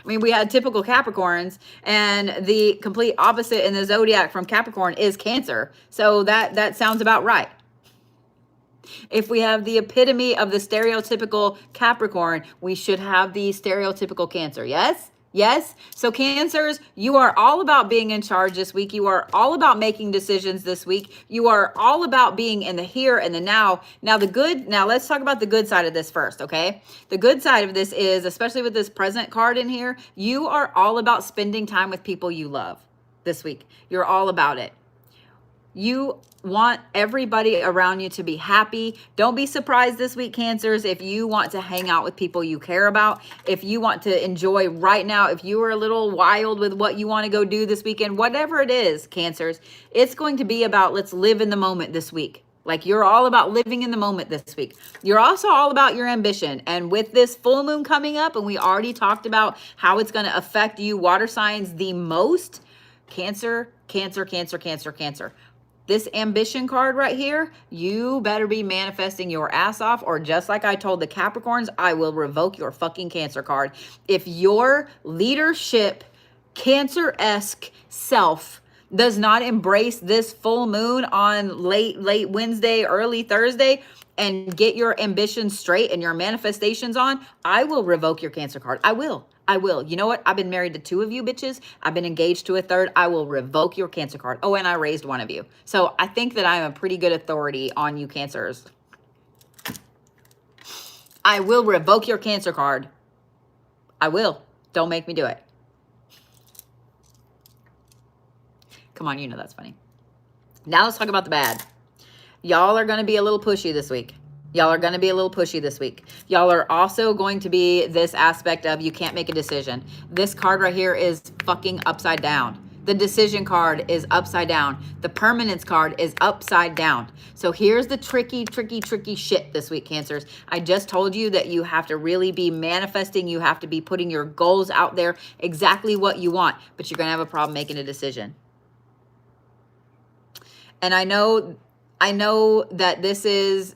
mean, we had typical Capricorns, and the complete opposite in the zodiac from Capricorn is Cancer. So that sounds about right. If we have the epitome of the stereotypical Capricorn, we should have the stereotypical Cancer. Yes? Yes? So Cancers, you are all about being in charge this week. You are all about making decisions this week. You are all about being in the here and the now. Now let's talk about the good side of this first, okay? The good side of this is, especially with this present card in here, you are all about spending time with people you love this week. You're all about it. You want everybody around you to be happy. Don't be surprised this week, Cancers, if you want to hang out with people you care about, if you want to enjoy right now, if you are a little wild with what you want to go do this weekend, whatever it is, Cancers, it's going to be about let's live in the moment this week. Like you're all about living in the moment this week. You're also all about your ambition. And with this full moon coming up, and we already talked about how it's going to affect you water signs the most, Cancer, Cancer, Cancer, Cancer, Cancer. This ambition card right here, you better be manifesting your ass off, or just like I told the Capricorns, I will revoke your fucking Cancer card. If your leadership, Cancer-esque self does not embrace this full moon on late Wednesday, early Thursday, and get your ambitions straight and your manifestations on, I will revoke your Cancer card. I will. You know what? I've been married to 2 of you bitches. I've been engaged to a 3rd. I will revoke your Cancer card. Oh, and I raised 1 of you. So I think that I'm a pretty good authority on you Cancers. I will revoke your Cancer card. I will. Don't make me do it. Come on, you know that's funny. Now let's talk about the bad. Y'all are going to be a little pushy this week. Y'all are going to be a little pushy this week. Y'all are also going to be this aspect of you can't make a decision. This card right here is fucking upside down. The decision card is upside down. The permanence card is upside down. So here's the tricky shit this week, Cancers. I just told you that you have to really be manifesting. You have to be putting your goals out there, exactly what you want, but you're going to have a problem making a decision. And I know that this is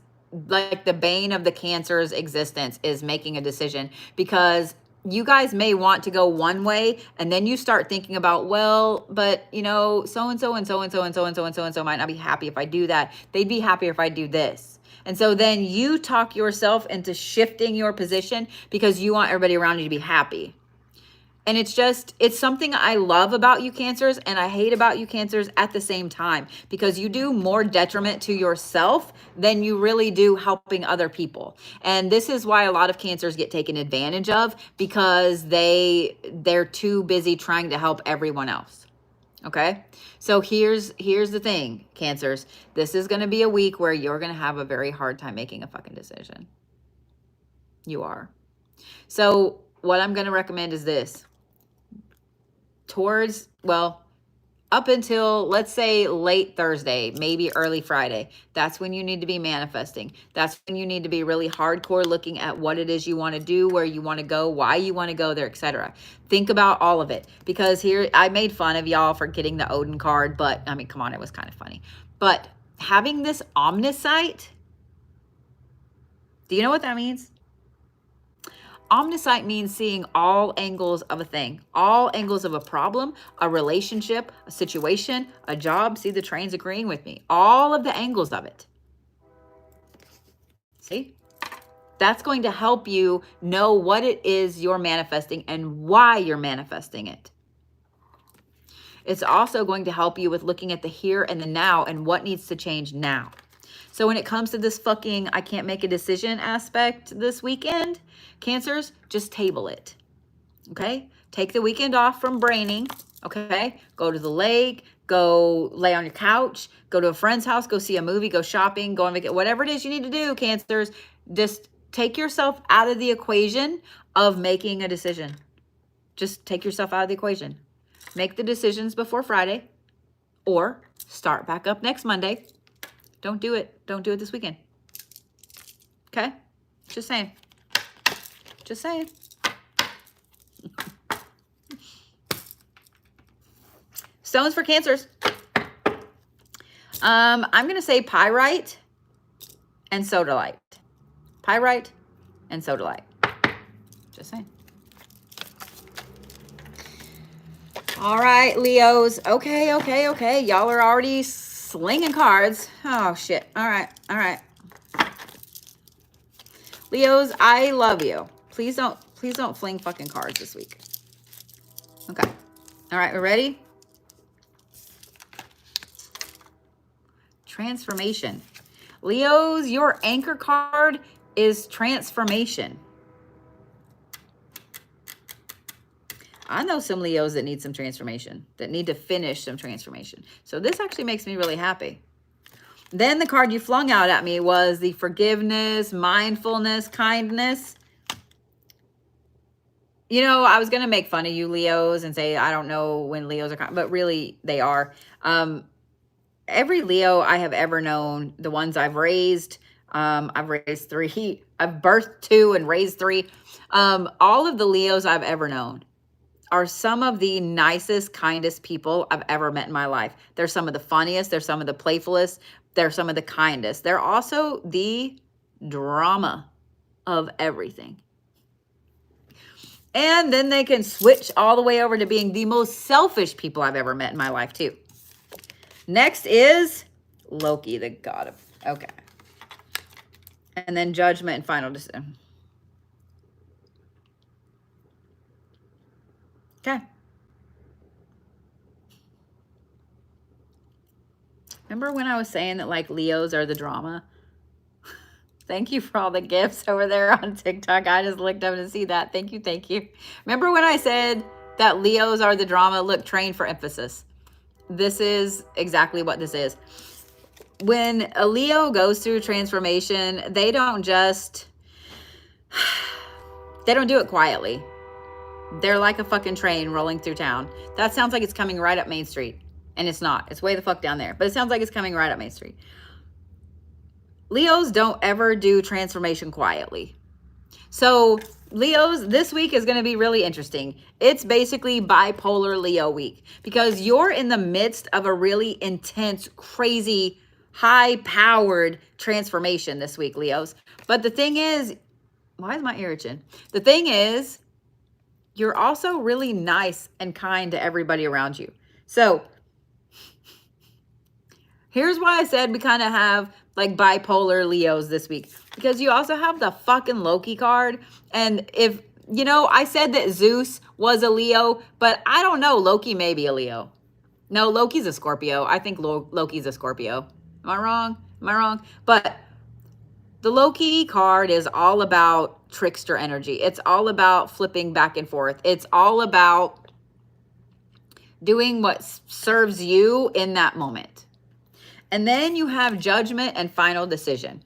like the bane of the Cancer's existence is making a decision, because you guys may want to go one way and then you start thinking about, well, but you know, so-and-so and so-and-so and so-and-so and so-and-so might not be happy if I do that. They'd be happier if I do this. And so then you talk yourself into shifting your position because you want everybody around you to be happy. And it's something I love about you Cancers, and I hate about you Cancers at the same time, because you do more detriment to yourself than you really do helping other people. And this is why a lot of Cancers get taken advantage of, because they're too busy trying to help everyone else. Okay? So here's the thing, Cancers. This is going to be a week where you're going to have a very hard time making a fucking decision. You are. So what I'm going to recommend is this. Up until, let's say, late Thursday, maybe early Friday, that's when you need to be manifesting. That's when you need to be really hardcore looking at what it is you want to do, where you want to go, why you want to go there, etc. Think about all of it, because here I made fun of y'all for getting the Odin card, but I mean, come on, it was kind of funny. But having this omniscience, do you know what that means? Omniscience means seeing all angles of a thing, all angles of a problem, a relationship, a situation, a job. See, the train's agreeing with me. All of the angles of it. See? That's going to help you know what it is you're manifesting and why you're manifesting it. It's also going to help you with looking at the here and the now and what needs to change now. So when it comes to this fucking I can't make a decision aspect this weekend, Cancers, just table it. Okay? Take the weekend off from braining. Okay? Go to the lake, go lay on your couch, go to a friend's house, go see a movie, go shopping, go on vacation, whatever it is you need to do, Cancers, just take yourself out of the equation of making a decision. Just take yourself out of the equation. Make the decisions before Friday or start back up next Monday. Don't do it. Don't do it this weekend. Okay? Just saying. Just saying. Stones for Cancers. I'm going to say Pyrite and Sodalite. Pyrite and Sodalite. Just saying. All right, Leos. Okay. Y'all are already slinging cards. Oh, shit. All right. Leos, I love you. Please don't fling fucking cards this week. Okay. All right, we're ready? Transformation. Leos, your anchor card is transformation. I know some Leos that need some transformation, that need to finish some transformation. So this actually makes me really happy. Then the card you flung out at me was the forgiveness, mindfulness, kindness. You know, I was going to make fun of you Leos and say, I don't know when Leos are kind, but really they are. Every Leo I have ever known, the ones I've raised 3, I've birthed 2 and raised 3. All of the Leos I've ever known are some of the nicest, kindest people I've ever met in my life. They're some of the funniest. They're some of the playfulest. They're some of the kindest. They're also the drama of everything. And then they can switch all the way over to being the most selfish people I've ever met in my life too. Next is Loki, the god of, okay. And then Judgment and Final Decision. Okay. Remember when I was saying that like Leos are the drama? Thank you for all the gifts over there on TikTok. I just looked up to see that. Thank you. Remember when I said that Leos are the drama? Look, train for emphasis. This is exactly what this is. When a Leo goes through transformation, they don't do it quietly. They're like a fucking train rolling through town. That sounds like it's coming right up Main Street. And it's not. It's way the fuck down there. But it sounds like it's coming right up Main Street. Leos don't ever do transformation quietly. So Leos, this week is going to be really interesting. It's basically bipolar Leo week because you're in the midst of a really intense, crazy, high-powered transformation this week, Leos. But the thing is, why is my ear itching? The thing is, you're also really nice and kind to everybody around you. So here's why I said we kind of have like bipolar Leos this week, because you also have the fucking Loki card. And if, you know, I said that Zeus was a Leo, but I don't know. Loki may be a Leo. No, Loki's a Scorpio. I think Loki's a Scorpio. Am I wrong? But the Loki card is all about trickster energy. It's all about flipping back and forth. It's all about doing what serves you in that moment. And then you have Judgment and Final Decision.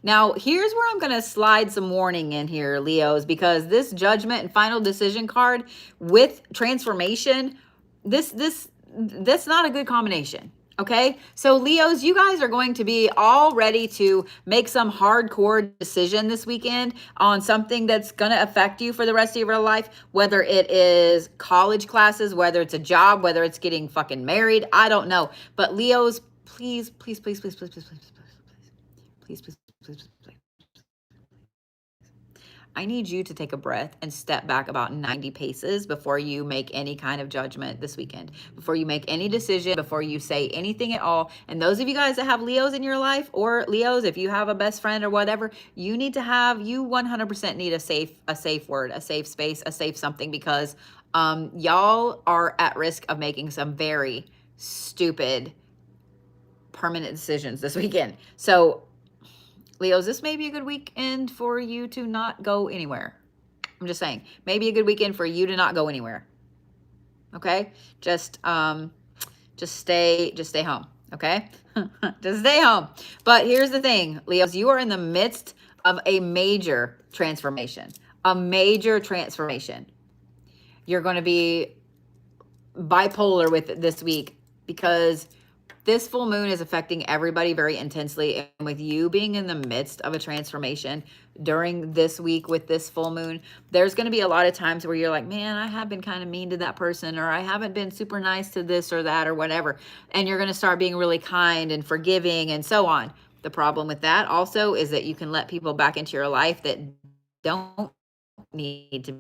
Now, here's where I'm going to slide some warning in here, Leos, because this Judgment and Final Decision card with transformation, that's not a good combination. Okay, so Leos, you guys are going to be all ready to make some hardcore decision this weekend on something that's going to affect you for the rest of your life, whether it is college classes, whether it's a job, whether it's getting fucking married. I don't know. But Leos, please. I need you to take a breath and step back about 90 paces before you make any kind of judgment this weekend, before you make any decision, before you say anything at all. And those of you guys that have Leos in your life, or Leos, if you have a best friend or whatever, you 100% need a safe word, a safe space, a safe something, because y'all are at risk of making some very stupid permanent decisions this weekend. So Leos, this may be a good weekend for you to not go anywhere. I'm just saying, maybe a good weekend for you to not go anywhere. Okay? Just stay home. Okay? Just stay home. But here's the thing, Leos, you are in the midst of a major transformation. A major transformation. You're going to be bipolar with it this week because this full moon is affecting everybody very intensely. And with you being in the midst of a transformation during this week with this full moon, there's going to be a lot of times where you're like, man, I have been kind of mean to that person, or I haven't been super nice to this or that or whatever. And you're going to start being really kind and forgiving and so on. The problem with that also is that you can let people back into your life that don't need to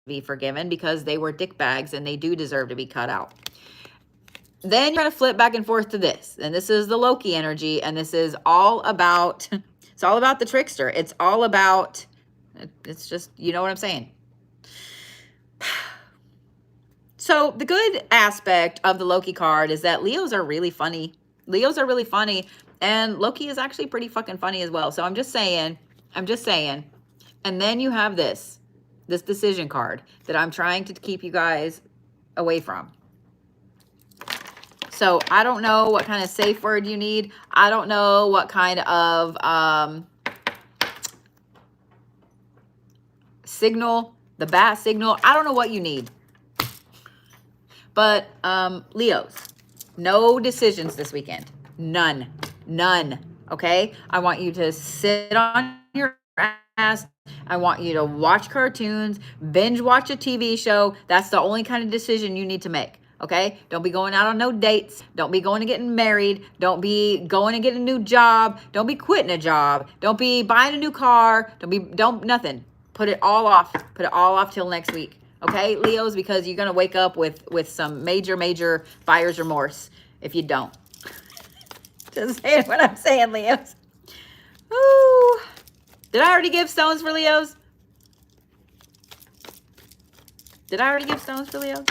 be forgiven because they were dickbags and they do deserve to be cut out. Then you're going to flip back and forth to this. And this is the Loki energy. And this is all about, it's all about the trickster. It's all about, it's just, you know what I'm saying? So the good aspect of the Loki card is that Leos are really funny. Leos are really funny. And Loki is actually pretty fucking funny as well. So I'm just saying. And then you have this decision card that I'm trying to keep you guys away from. So I don't know what kind of safe word you need. I don't know what kind of signal, the bat signal. I don't know what you need. But Leos, no decisions this weekend. None. Okay? I want you to sit on your ass. I want you to watch cartoons, binge watch a TV show. That's the only kind of decision you need to make. Okay? Don't be going out on no dates. Don't be going and getting married. Don't be going and getting a new job. Don't be quitting a job. Don't be buying a new car. Nothing. Put it all off. Put it all off till next week. Okay, Leos, because you're going to wake up with some major buyer's remorse if you don't. Just saying what I'm saying, Leos. Ooh. Did I already give stones for Leos? Did I already give stones for Leos?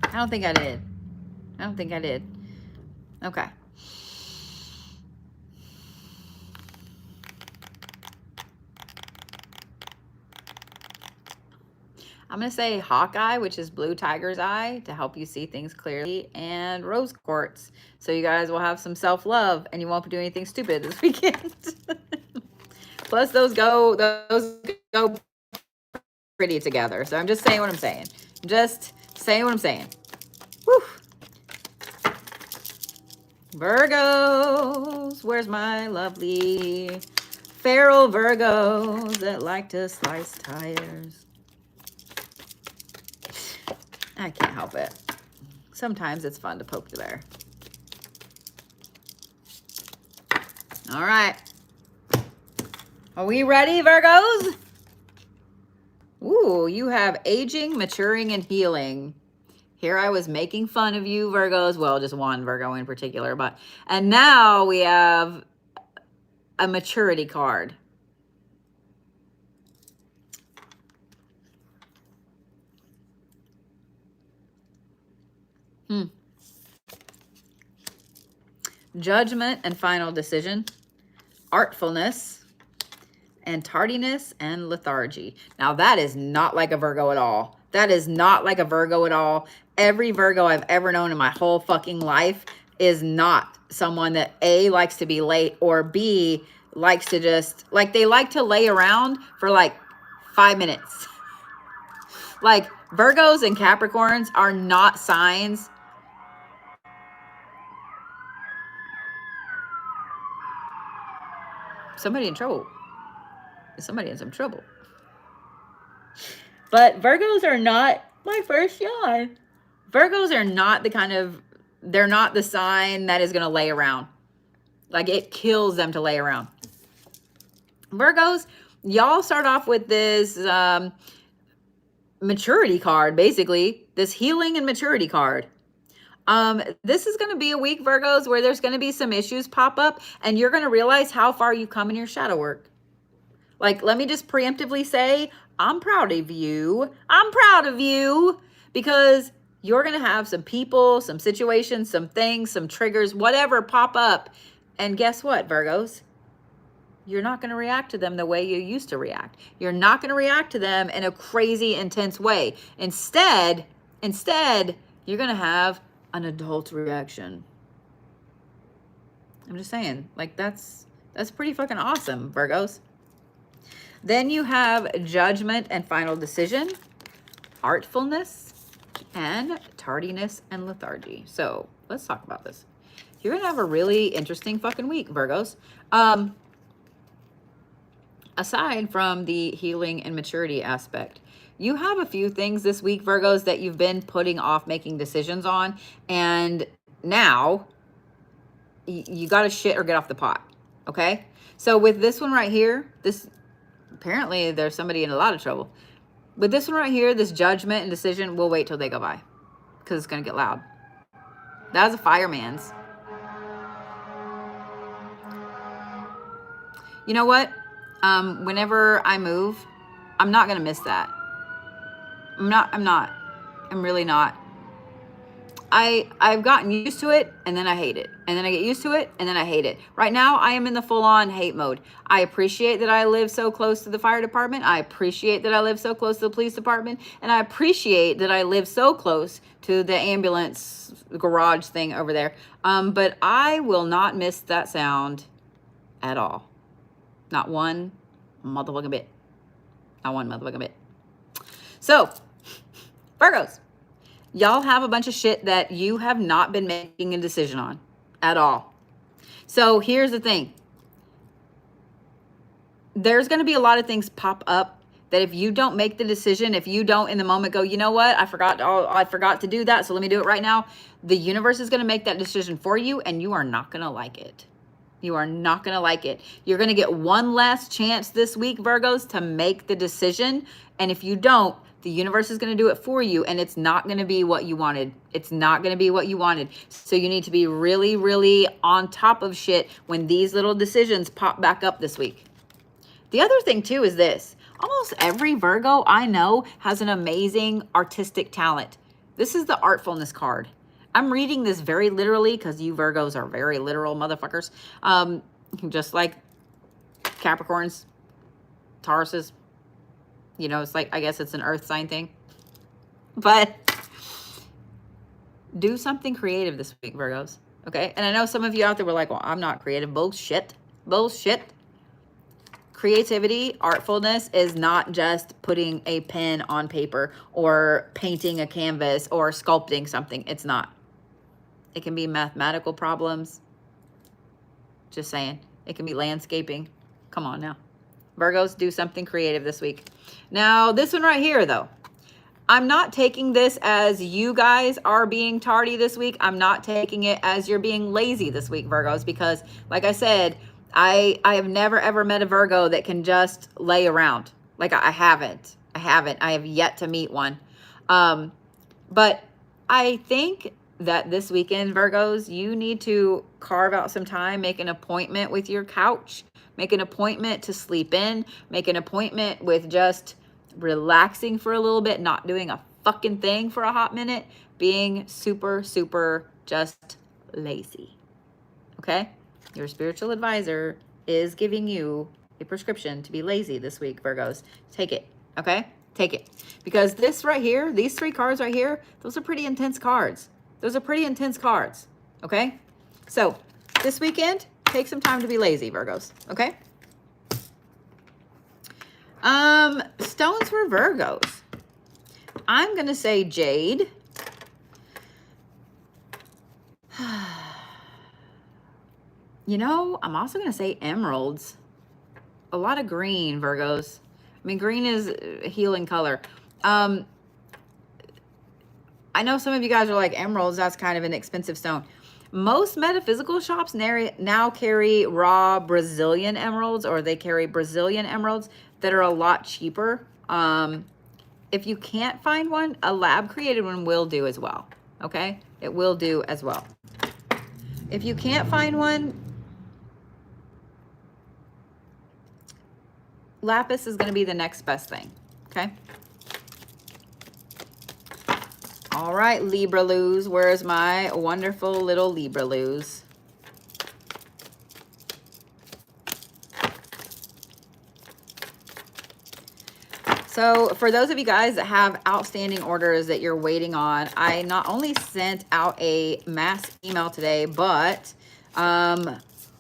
I don't think I did. Okay. I'm going to say Hawkeye, which is blue tiger's eye, to help you see things clearly, and rose quartz. So you guys will have some self-love and you won't do anything stupid this weekend. Plus those go pretty together. So I'm just saying what I'm saying. Whew. Virgos, where's my lovely feral Virgos that like to slice tires? I can't help it. Sometimes it's fun to poke the bear. All right. Are we ready, Virgos? Ooh, you have aging, maturing, and healing. Here I was making fun of you, Virgos. Well, just one Virgo in particular. And now we have a maturity card. Judgment and final decision, artfulness, and tardiness and lethargy. Now that is not like a Virgo at all. That is not like a Virgo at all. Every Virgo I've ever known in my whole fucking life is not someone that A, likes to be late, or B, likes to just, like, they like to lay around for like 5 minutes. Like, Virgos and Capricorns are not signs. Somebody in trouble. Somebody in some trouble. But Virgos are not my first yawn. Virgos are not the kind of, they're not the sign that is going to lay around. Like, it kills them to lay around. Virgos, y'all start off with this maturity card, basically. This healing and maturity card. This is going to be a week, Virgos, where there's going to be some issues pop up, and you're going to realize how far you've come in your shadow work. Like, let me just preemptively say, I'm proud of you. I'm proud of you, because you're going to have some people, some situations, some things, some triggers, whatever pop up. And guess what, Virgos? You're not going to react to them the way you used to react. You're not going to react to them in a crazy, intense way. Instead, you're going to have an adult reaction. I'm just saying, like, that's pretty fucking awesome, Virgos. Then you have judgment and final decision, artfulness, and tardiness and lethargy. So let's talk about this. You're going to have a really interesting fucking week, Virgos. Aside from the healing and maturity aspect, you have a few things this week, Virgos, that you've been putting off making decisions on. And now you got to shit or get off the pot. Okay. So with this one right here, apparently there's somebody in a lot of trouble. With this one right here, this judgment and decision, we'll wait till they go by because it's going to get loud. That's a fireman's. You know what? Whenever I move, I'm not going to miss that. I'm really not. I've gotten used to it and then I hate it. And then I get used to it and then I hate it. Right now, I am in the full-on hate mode. I appreciate that I live so close to the fire department. I appreciate that I live so close to the police department. And I appreciate that I live so close to the ambulance garage thing over there. But I will not miss that sound at all. Not one motherfucking bit. Not one motherfucking bit. So, Virgos, y'all have a bunch of shit that you have not been making a decision on at all. So here's the thing. There's going to be a lot of things pop up that if you don't make the decision, if you don't in the moment go, you know what, I forgot to do that, so let me do it right now. The universe is going to make that decision for you and you are not going to like it. You are not going to like it. You're going to get one last chance this week, Virgos, to make the decision. And if you don't, the universe is going to do it for you. And it's not going to be what you wanted. It's not going to be what you wanted. So you need to be really, really on top of shit when these little decisions pop back up this week. The other thing too is this. Almost every Virgo I know has an amazing artistic talent. This is the artfulness card. I'm reading this very literally because you Virgos are very literal motherfuckers. Just like Capricorns, Tauruses. You know, it's like, I guess it's an earth sign thing. But do something creative this week, Virgos. Okay? And I know some of you out there were like, well, I'm not creative. Bullshit. Bullshit. Creativity, artfulness is not just putting a pen on paper or painting a canvas or sculpting something. It's not. It can be mathematical problems. Just saying. It can be landscaping. Come on now. Virgos, do something creative this week. Now, this one right here, though. I'm not taking this as you guys are being tardy this week. I'm not taking it as you're being lazy this week, Virgos, because, like I said, I have never, ever met a Virgo that can just lay around. Like, I haven't. I have yet to meet one. But I think that this weekend, Virgos, you need to carve out some time, make an appointment with your couch, make an appointment to sleep in, make an appointment with just relaxing for a little bit, not doing a fucking thing for a hot minute, being super, super just lazy. Okay? Your spiritual advisor is giving you a prescription to be lazy this week, Virgos. Take it. Okay? Take it. Because this right here, these three cards right here, those are pretty intense cards. Those are pretty intense cards, okay? So, this weekend, take some time to be lazy, Virgos, okay? Stones for Virgos. I'm going to say Jade. You know, I'm also going to say emeralds. A lot of green, Virgos. I mean, green is a healing color. I know some of you guys are like, emeralds, that's kind of an expensive stone. Most metaphysical shops now carry raw Brazilian emeralds, or they carry Brazilian emeralds that are a lot cheaper. If you can't find one, a lab created one will do as well. Okay? It will do as well. If you can't find one, Lapis is going to be the next best thing. Okay? All right, Libra Luz. Where's my wonderful little Libra Luz? So for those of you guys that have outstanding orders that you're waiting on, I not only sent out a mass email today, but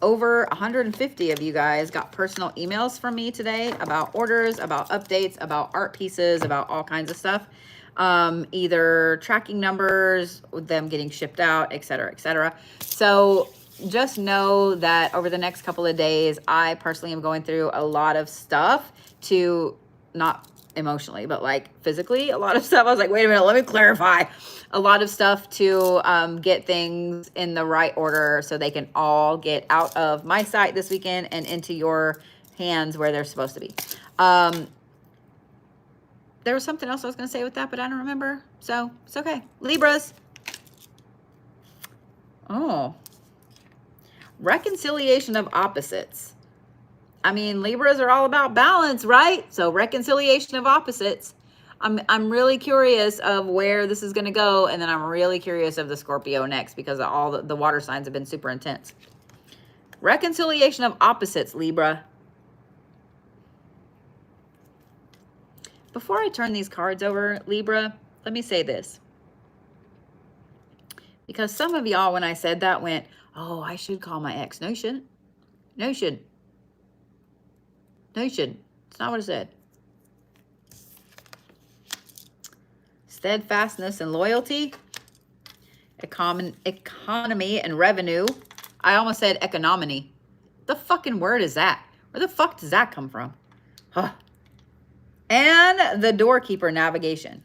over 150 of you guys got personal emails from me today about orders, about updates, about art pieces, about all kinds of stuff. Either tracking numbers, them getting shipped out, etc., etc. So just know that over the next couple of days, I personally am going through a lot of stuff to, not emotionally, but like physically, a lot of stuff. I was like, wait a minute, let me clarify. A lot of stuff to get things in the right order so they can all get out of my site this weekend and into your hands where they're supposed to be. There was something else I was going to say with that, but I don't remember. So it's okay. Libras. Oh. Reconciliation of opposites. I mean, Libras are all about balance, right? So reconciliation of opposites. I'm really curious of where this is going to go. And then I'm really curious of the Scorpio next because all the water signs have been super intense. Reconciliation of opposites, Libra. Before I turn these cards over, Libra, let me say this. Because some of y'all, when I said that, went, oh, I should call my ex. No, you shouldn't. No, you shouldn't. No, you shouldn't. It's not what I said. Steadfastness and loyalty. Economy and revenue. I almost said economy. The fucking word is that? Where the fuck does that come from? Huh. And the doorkeeper navigation.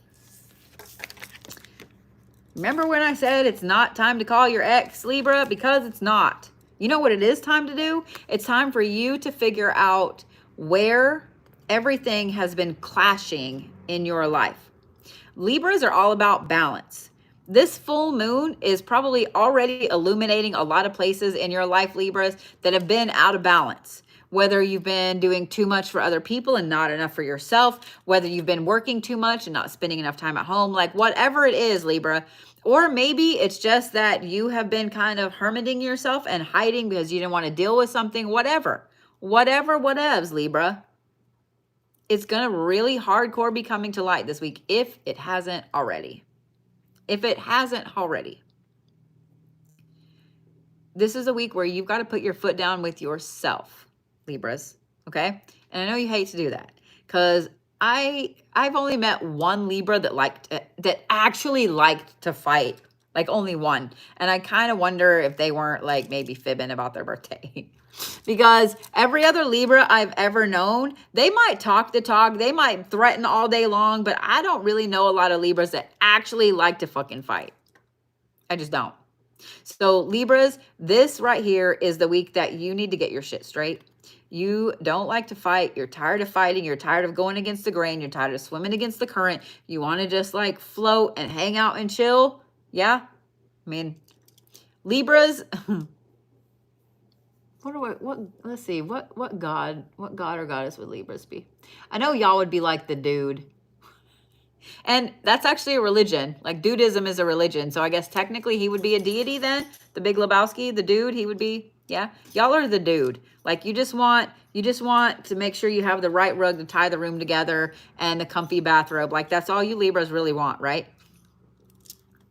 Remember when I said it's not time to call your ex, Libra? Because it's not. You know what it is time to do? It's time for you to figure out where everything has been clashing in your life. Libras are all about balance. This full moon is probably already illuminating a lot of places in your life, Libras, that have been out of balance. Whether you've been doing too much for other people and not enough for yourself, whether you've been working too much and not spending enough time at home, like whatever it is, Libra. Or maybe it's just that you have been kind of hermiting yourself and hiding because you didn't want to deal with something, whatever. Whatevs, Libra. It's going to really hardcore be coming to light this week if it hasn't already. If it hasn't already. This is a week where you've got to put your foot down with yourself, Libras, okay? And I know you hate to do that because I've only met one Libra that actually liked to fight, like only one. And I kind of wonder if they weren't like maybe fibbing about their birthday. Because every other Libra I've ever known, they might talk the talk, they might threaten all day long, but I don't really know a lot of Libras that actually like to fucking fight. I just don't. So Libras, this right here is the week that you need to get your shit straight. You don't like to fight. You're tired of fighting. You're tired of going against the grain. You're tired of swimming against the current. You want to just like float and hang out and chill. Yeah. I mean, Libras. Let's see. What god or goddess would Libras be? I know y'all would be like the dude. And that's actually a religion. Like dudism is a religion. So I guess technically he would be a deity then. The Big Lebowski, the dude, he would be, yeah. Y'all are the dude. Like you just want to make sure you have the right rug to tie the room together and a comfy bathrobe. Like that's all you Libras really want, right?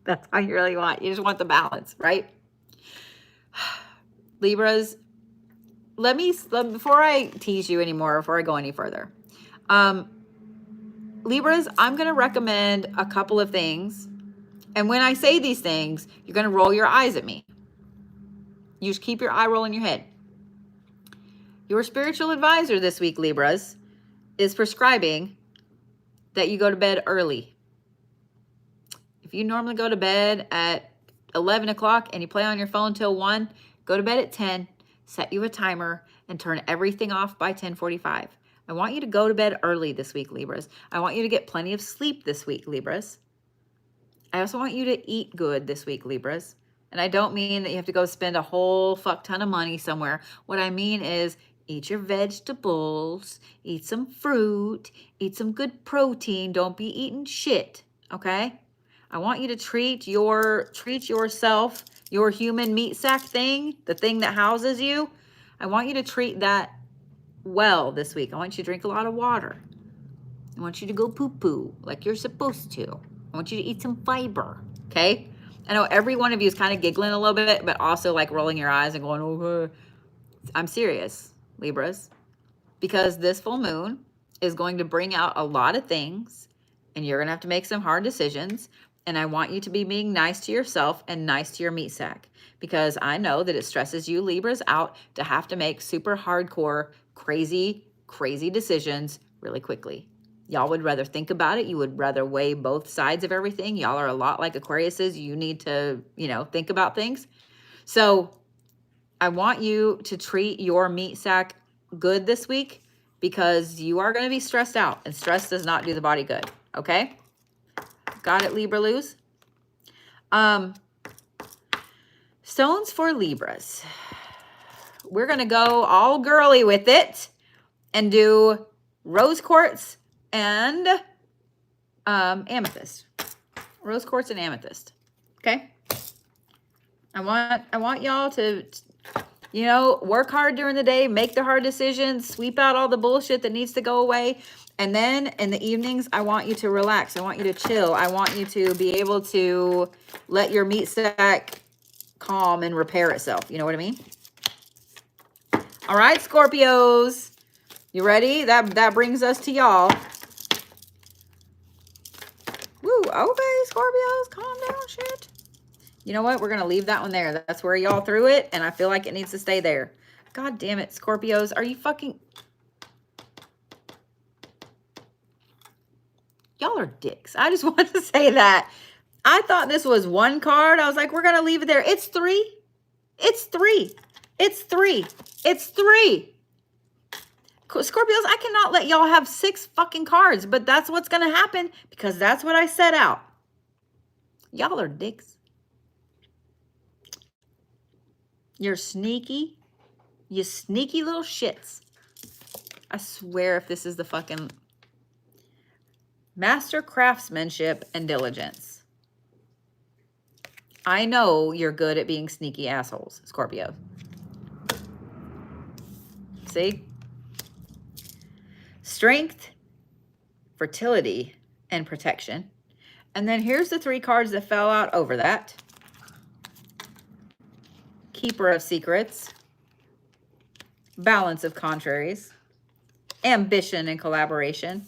That's all you really want. You just want the balance, right? Libras, before I tease you anymore, before I go any further, Libras, I'm going to recommend a couple of things. And when I say these things, you're going to roll your eyes at me. You just keep your eye roll in your head. Your spiritual advisor this week, Libras, is prescribing that you go to bed early. If you normally go to bed at 11 o'clock and you play on your phone till 1, go to bed at 10, set you a timer, and turn everything off by 10:45. I want you to go to bed early this week, Libras. I want you to get plenty of sleep this week, Libras. I also want you to eat good this week, Libras. And I don't mean that you have to go spend a whole fuck ton of money somewhere. What I mean is eat your vegetables, eat some fruit, eat some good protein. Don't be eating shit, okay? I want you to treat yourself, your human meat sack thing, the thing that houses you. I want you to treat that well this week. I want you to drink a lot of water. I want you to go poo-poo like you're supposed to. I want you to eat some fiber, okay? I know every one of you is kind of giggling a little bit, but also like rolling your eyes and going, okay. I'm serious, Libras, because this full moon is going to bring out a lot of things, and you're going to have to make some hard decisions. And I want you to be being nice to yourself and nice to your meat sack, because I know that it stresses you Libras out to have to make super hardcore, crazy decisions really quickly. Y'all would rather think about it. You would rather weigh both sides of everything. Y'all are a lot like Aquariuses. You need to, you know, think about things. So I want you to treat your meat sack good this week, because you are going to be stressed out, and stress does not do the body good. Okay? Got it, Libra Lose? Stones for Libras. We're going to go all girly with it and do rose quartz and amethyst. Rose quartz and amethyst. Okay? I want y'all to, you know, work hard during the day, make the hard decisions, sweep out all the bullshit that needs to go away. And then in the evenings, I want you to relax. I want you to chill. I want you to be able to let your meat sack calm and repair itself. You know what I mean? All right, Scorpios. You ready? That brings us to y'all. Woo, okay, Scorpios, calm down, shit. You know what? We're going to leave that one there. That's where y'all threw it, and I feel like it needs to stay there. God damn it, Scorpios. Are you fucking... Y'all are dicks. I just wanted to say that. I thought this was one card. I was like, we're going to leave it there. It's 3. It's 3. It's 3. It's 3. Scorpios, I cannot let y'all have 6 fucking cards, but that's what's going to happen, because that's what I set out. Y'all are dicks. You're sneaky. You sneaky little shits. I swear, if this is the fucking master craftsmanship and diligence. I know you're good at being sneaky assholes, Scorpio. See? Strength, fertility, and protection. And then here's the 3 cards that fell out over that. Keeper of secrets, balance of contraries, ambition and collaboration.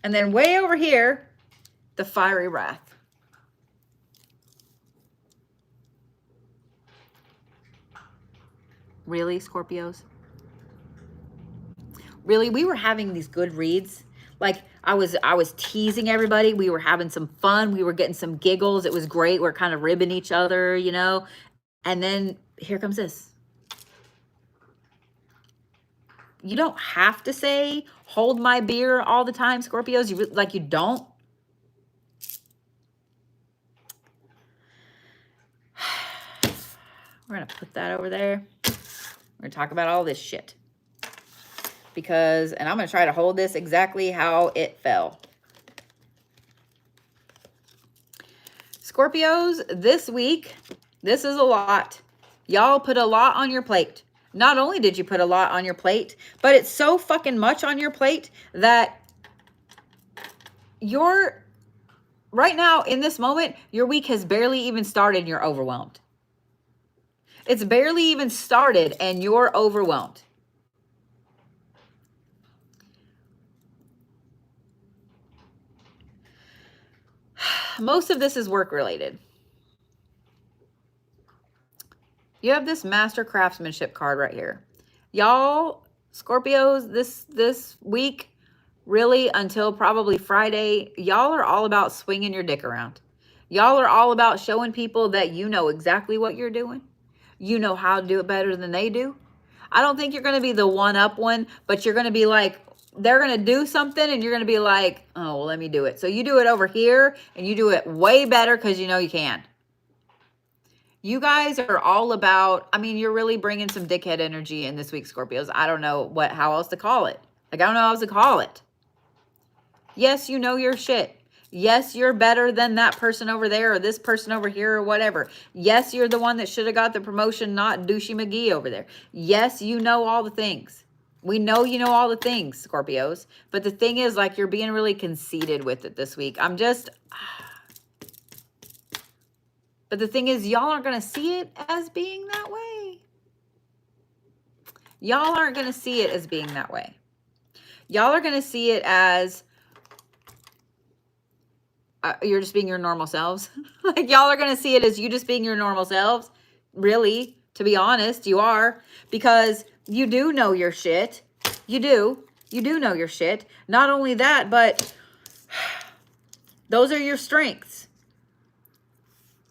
And then way over here, the fiery wrath. Really, Scorpios? Really, we were having these good reads. Like I was teasing everybody. We were having some fun. We were getting some giggles. It was great. We're kind of ribbing each other, you know. And then here comes this. You don't have to say, hold my beer all the time, Scorpios. You don't. We're going to put that over there. We're going to talk about all this shit. And I'm going to try to hold this exactly how it fell. Scorpios, this week, this is a lot. Y'all put a lot on your plate. Not only did you put a lot on your plate, but it's so fucking much on your plate that right now, in this moment, your week has barely even started and you're overwhelmed. It's barely even started and you're overwhelmed. Most of this is work related. You have this master craftsmanship card right here. Y'all, Scorpios, this week, really until probably Friday, y'all are all about swinging your dick around. Y'all are all about showing people that you know exactly what you're doing. You know how to do it better than they do. I don't think you're going to be the one-up one, but you're going to be like, they're going to do something and you're going to be like, oh, well, let me do it. So you do it over here and you do it way better because you know you can. You guys are all about, I mean, you're really bringing some dickhead energy in this week, Scorpios. I don't know how else to call it. Like, I don't know how else to call it. Yes, you know your shit. Yes, you're better than that person over there or this person over here or whatever. Yes, you're the one that should have got the promotion, not Douchey McGee over there. Yes, you know all the things. We know you know all the things, Scorpios. But the thing is, like, you're being really conceited with it this week. But the thing is, y'all aren't going to see it as being that way. Y'all aren't going to see it as being that way. Y'all are going to see it as you're just being your normal selves. Like, y'all are going to see it as you just being your normal selves. Really, to be honest, you are. Because you do know your shit. You do. You do know your shit. Not only that, but those are your strengths.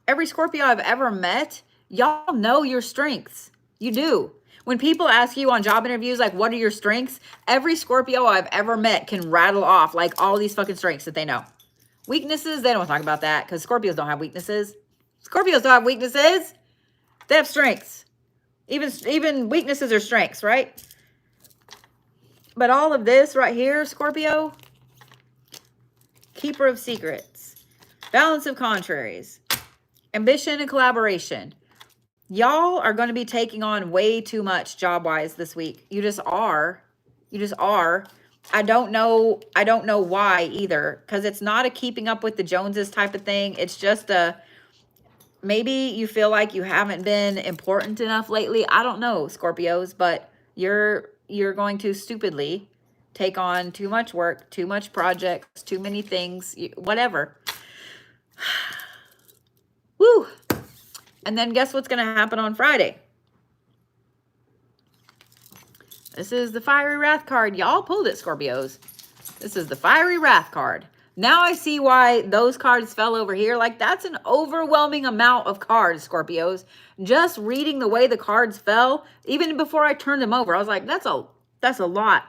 Every Scorpio I've ever met, y'all know your strengths. You do. When people ask you on job interviews, like, what are your strengths? Every Scorpio I've ever met can rattle off, like, all these fucking strengths that they know. Weaknesses, they don't talk about that because Scorpios don't have weaknesses. Scorpios don't have weaknesses. They have strengths. Even weaknesses are strengths, right? But all of this right here, Scorpio, keeper of secrets, balance of contraries, ambition and collaboration. Y'all are going to be taking on way too much job-wise this week. You just are. You just are. I don't know why either, because it's not a keeping up with the Joneses type of thing. It's just a, maybe you feel like you haven't been important enough lately. I don't know, Scorpios, but you're going to stupidly take on too much work, too much projects, too many things, whatever. Woo! And then guess what's going to happen on Friday? This is the Fiery Wrath card. Y'all pulled it, Scorpios. This is the Fiery Wrath card. Now I see why those cards fell over here. Like, that's an overwhelming amount of cards, Scorpios. Just reading the way the cards fell, even before I turned them over, I was like, that's a lot.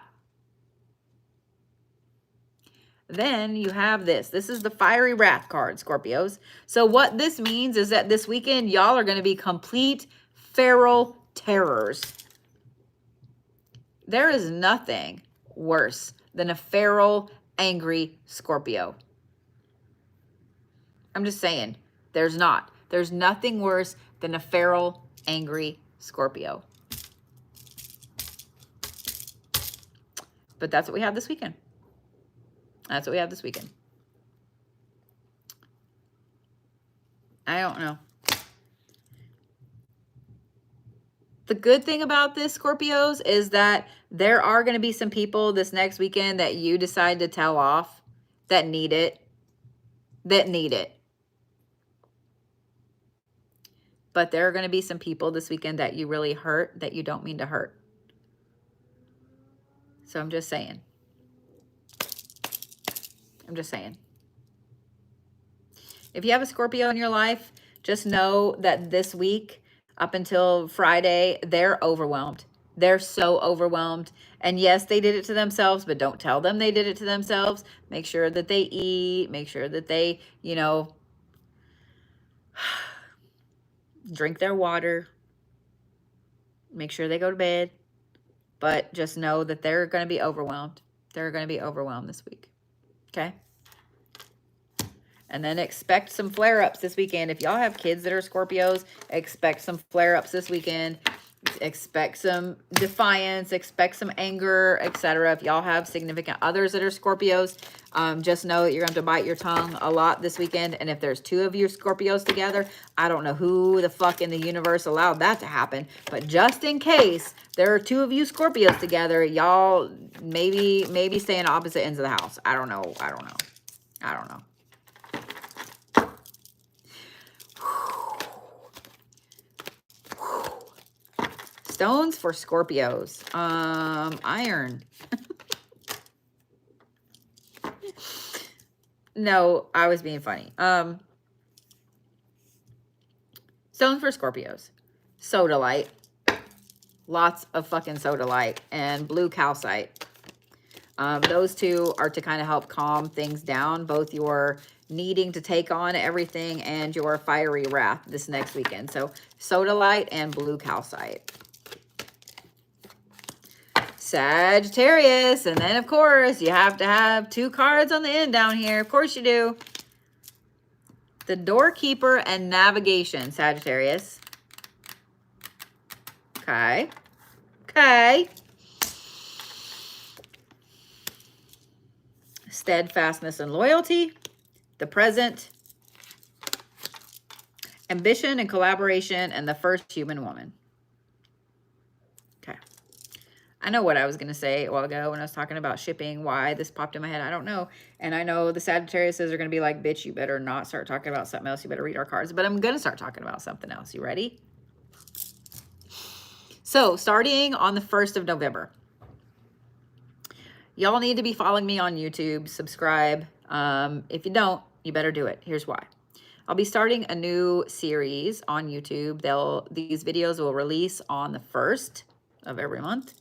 Then you have this. This is the Fiery Wrath card, Scorpios. So what this means is that this weekend, y'all are going to be complete feral terrors. There is nothing worse than a feral, angry Scorpio. I'm just saying, there's not. There's nothing worse than a feral, angry Scorpio. But that's what we have this weekend. That's what we have this weekend. I don't know. The good thing about this, Scorpios, is that there are going to be some people this next weekend that you decide to tell off that need it. But there are going to be some people this weekend that you really hurt that you don't mean to hurt. So I'm just saying. If you have a Scorpio in your life, just know that this week, up until Friday, they're overwhelmed. They're so overwhelmed. And yes, they did it to themselves, but don't tell them they did it to themselves. Make sure that they eat. Make sure that they, drink their water. Make sure they go to bed. But just know that they're going to be overwhelmed. They're going to be overwhelmed this week. Okay? And then expect some flare-ups this weekend. If y'all have kids that are Scorpios, expect some flare-ups this weekend. Expect some defiance, expect some anger, etc. If y'all have significant others that are Scorpios, just know that you're going to have to bite your tongue a lot this weekend. And if there's two of you Scorpios together, I don't know who the fuck in the universe allowed that to happen. But just in case there are two of you Scorpios together, y'all maybe stay in opposite ends of the house. I don't know. Stones for Scorpios. Iron. No, I was being funny. Stones for Scorpios. Sodalite. Lots of fucking Sodalite. And blue calcite. Those two are to kind of help calm things down. Both your needing to take on everything and your fiery wrath this next weekend. So Sodalite and blue calcite. Sagittarius, and then of course you have to have two cards on the end down here. Of course you do. The doorkeeper and navigation, Sagittarius. Okay. Steadfastness and loyalty. The present. Ambition and collaboration, and the first human woman. Okay. I know what I was going to say a while ago when I was talking about shipping, why this popped in my head. I don't know. And I know the Sagittariuses are going to be like, bitch, you better not start talking about something else. You better read our cards. But I'm going to start talking about something else. You ready? So starting on the 1st of November, y'all need to be following me on YouTube, subscribe. If you don't, you better do it. Here's why. I'll be starting a new series on YouTube. These videos will release on the 1st of every month.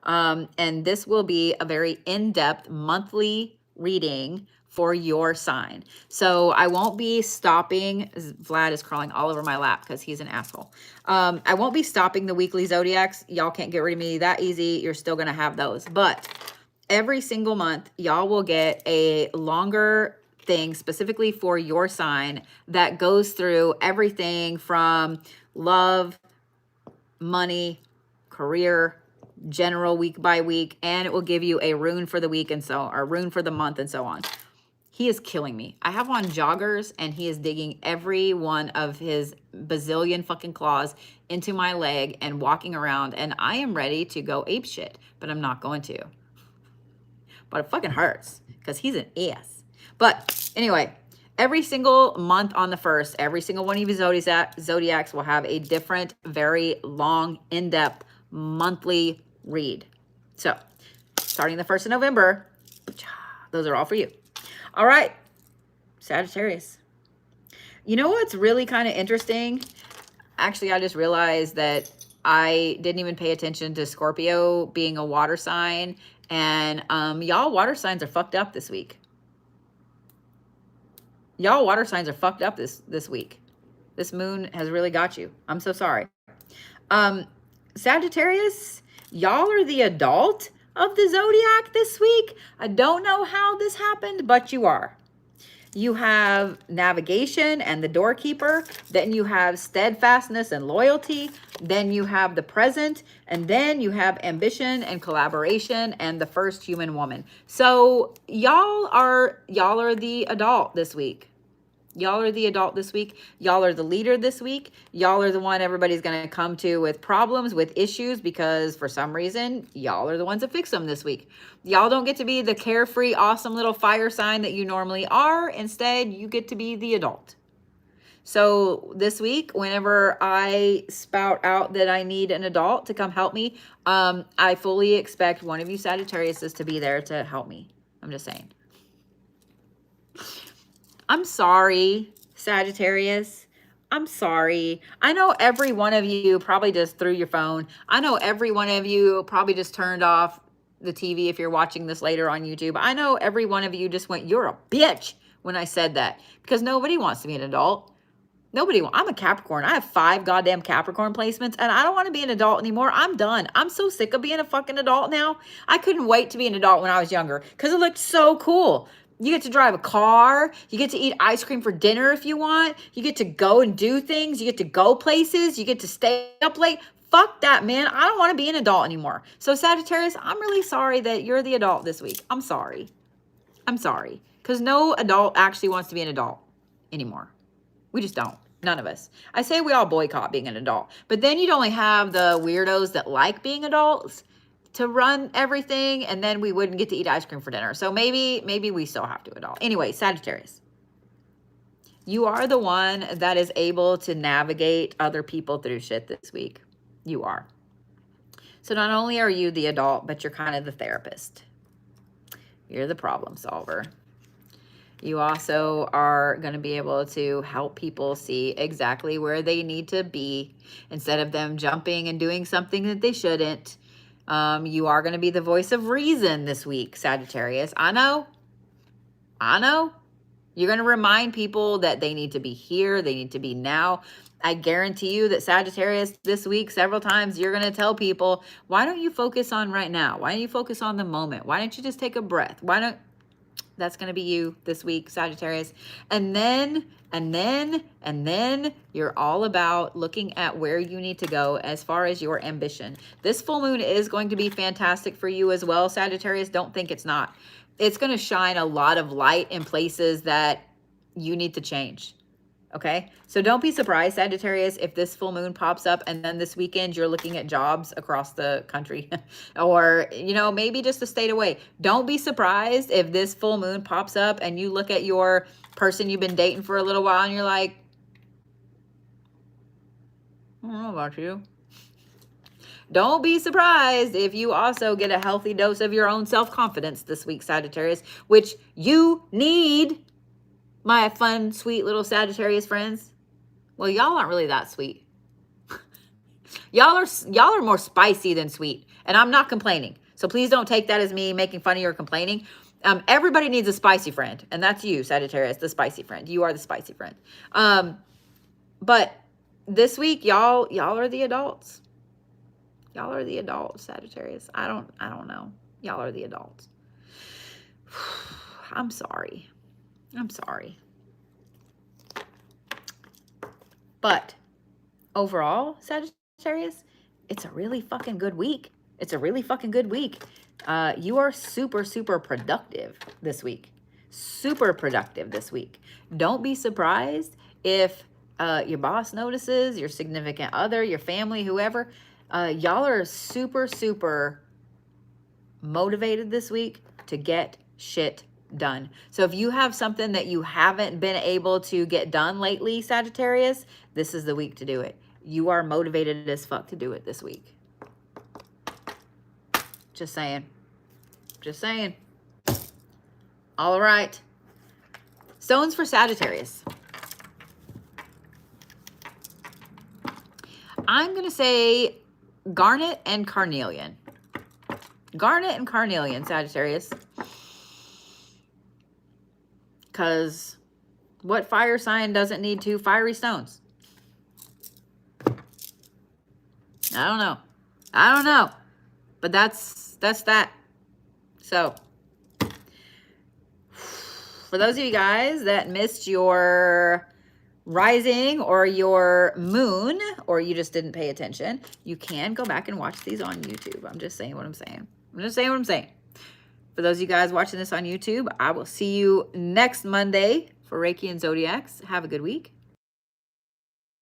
And this will be a very in-depth monthly reading for your sign. So I won't be stopping. Vlad is crawling all over my lap because he's an asshole. I won't be stopping the weekly zodiacs. Y'all can't get rid of me that easy. You're still going to have those. But every single month, y'all will get a longer thing specifically for your sign that goes through everything from love, money, career, general week by week, and it will give you a rune for the week and so, or rune for the month and so on. He is killing me. I have on joggers and he is digging every one of his bazillion fucking claws into my leg and walking around, and I am ready to go ape shit, but I'm not going to. But it fucking hurts because he's an ass. But anyway, every single month on the 1st, every single one of you zodiacs will have a different, very long, in-depth monthly read. So starting the 1st of November, those are all for you. All right, Sagittarius. You know what's really kind of interesting? Actually, I just realized that I didn't even pay attention to Scorpio being a water sign. And y'all water signs are fucked up this week. Y'all water signs are fucked up this week. This moon has really got you. I'm so sorry. Sagittarius, y'all are the adult of the zodiac this week. I don't know how this happened, but you are. You have navigation and the doorkeeper. Then you have steadfastness and loyalty. Then you have the present. And then you have ambition and collaboration and the first human woman. So y'all are the adult this week. Y'all are the adult this week. Y'all are the leader this week. Y'all are the one everybody's going to come to with problems, with issues, because for some reason, y'all are the ones that fix them this week. Y'all don't get to be the carefree, awesome little fire sign that you normally are. Instead, you get to be the adult. So this week, whenever I spout out that I need an adult to come help me, I fully expect one of you Sagittariuses to be there to help me. I'm just saying. I'm sorry, Sagittarius. I'm sorry. I know every one of you probably just threw your phone. I know every one of you probably just turned off the TV if you're watching this later on YouTube. I know every one of you just went, you're a bitch when I said that, because nobody wants to be an adult. Nobody wants. I'm a Capricorn. I have 5 goddamn Capricorn placements, and I don't want to be an adult anymore. I'm done. I'm so sick of being a fucking adult now. I couldn't wait to be an adult when I was younger because it looked so cool. You get to drive a car. You get to eat ice cream for dinner if you want. You get to go and do things. You get to go places. You get to stay up late. Fuck that, man. I don't want to be an adult anymore. So Sagittarius, I'm really sorry that you're the adult this week. I'm sorry. I'm sorry. Because no adult actually wants to be an adult anymore. We just don't. None of us. I say we all boycott being an adult. But then you'd only have the weirdos that like being adults to run everything, and then we wouldn't get to eat ice cream for dinner. So maybe we still have to adult. Anyway, Sagittarius, you are the one that is able to navigate other people through shit this week. You are. So not only are you the adult, but you're kind of the therapist. You're the problem solver. You also are going to be able to help people see exactly where they need to be instead of them jumping and doing something that they shouldn't. You are going to be the voice of reason this week, Sagittarius. I know. You're going to remind people that they need to be here. They need to be now. I guarantee you that Sagittarius this week, several times, you're going to tell people, why don't you focus on right now? Why don't you focus on the moment? Why don't you just take a breath? That's going to be you this week, Sagittarius. And then you're all about looking at where you need to go as far as your ambition. This full moon is going to be fantastic for you as well, Sagittarius. Don't think it's not. It's going to shine a lot of light in places that you need to change. Okay, so don't be surprised, Sagittarius, if this full moon pops up and then this weekend you're looking at jobs across the country or, you know, maybe just a state away. Don't be surprised if this full moon pops up and you look at your person you've been dating for a little while and you're like, I don't know about you. Don't be surprised if you also get a healthy dose of your own self-confidence this week, Sagittarius, which you need. My fun, sweet little Sagittarius friends. Well, y'all aren't really that sweet. Y'all are more spicy than sweet. And I'm not complaining. So please don't take that as me making fun of you or complaining. Everybody needs a spicy friend. And that's you, Sagittarius, the spicy friend. You are the spicy friend. But this week, y'all are the adults. Y'all are the adults, Sagittarius. I don't know. Y'all are the adults. I'm sorry. I'm sorry. But overall, Sagittarius, it's a really fucking good week. It's a really fucking good week. You are super, super productive this week. Super productive this week. Don't be surprised if your boss notices, your significant other, your family, whoever. Y'all are super, super motivated this week to get shit done. So if you have something that you haven't been able to get done lately, Sagittarius, this is the week to do it. You are motivated as fuck to do it this week. Just saying. Just saying. All right. Stones for Sagittarius. I'm going to say Garnet and Carnelian. Garnet and Carnelian, Sagittarius. Because what fire sign doesn't need 2 fiery stones? I don't know. I don't know. But that's that. So, for those of you guys that missed your rising or your moon, or you just didn't pay attention, you can go back and watch these on YouTube. I'm just saying what I'm saying. I'm just saying what I'm saying. For those of you guys watching this on YouTube, I will see you next Monday for Reiki and Zodiacs. Have a good week.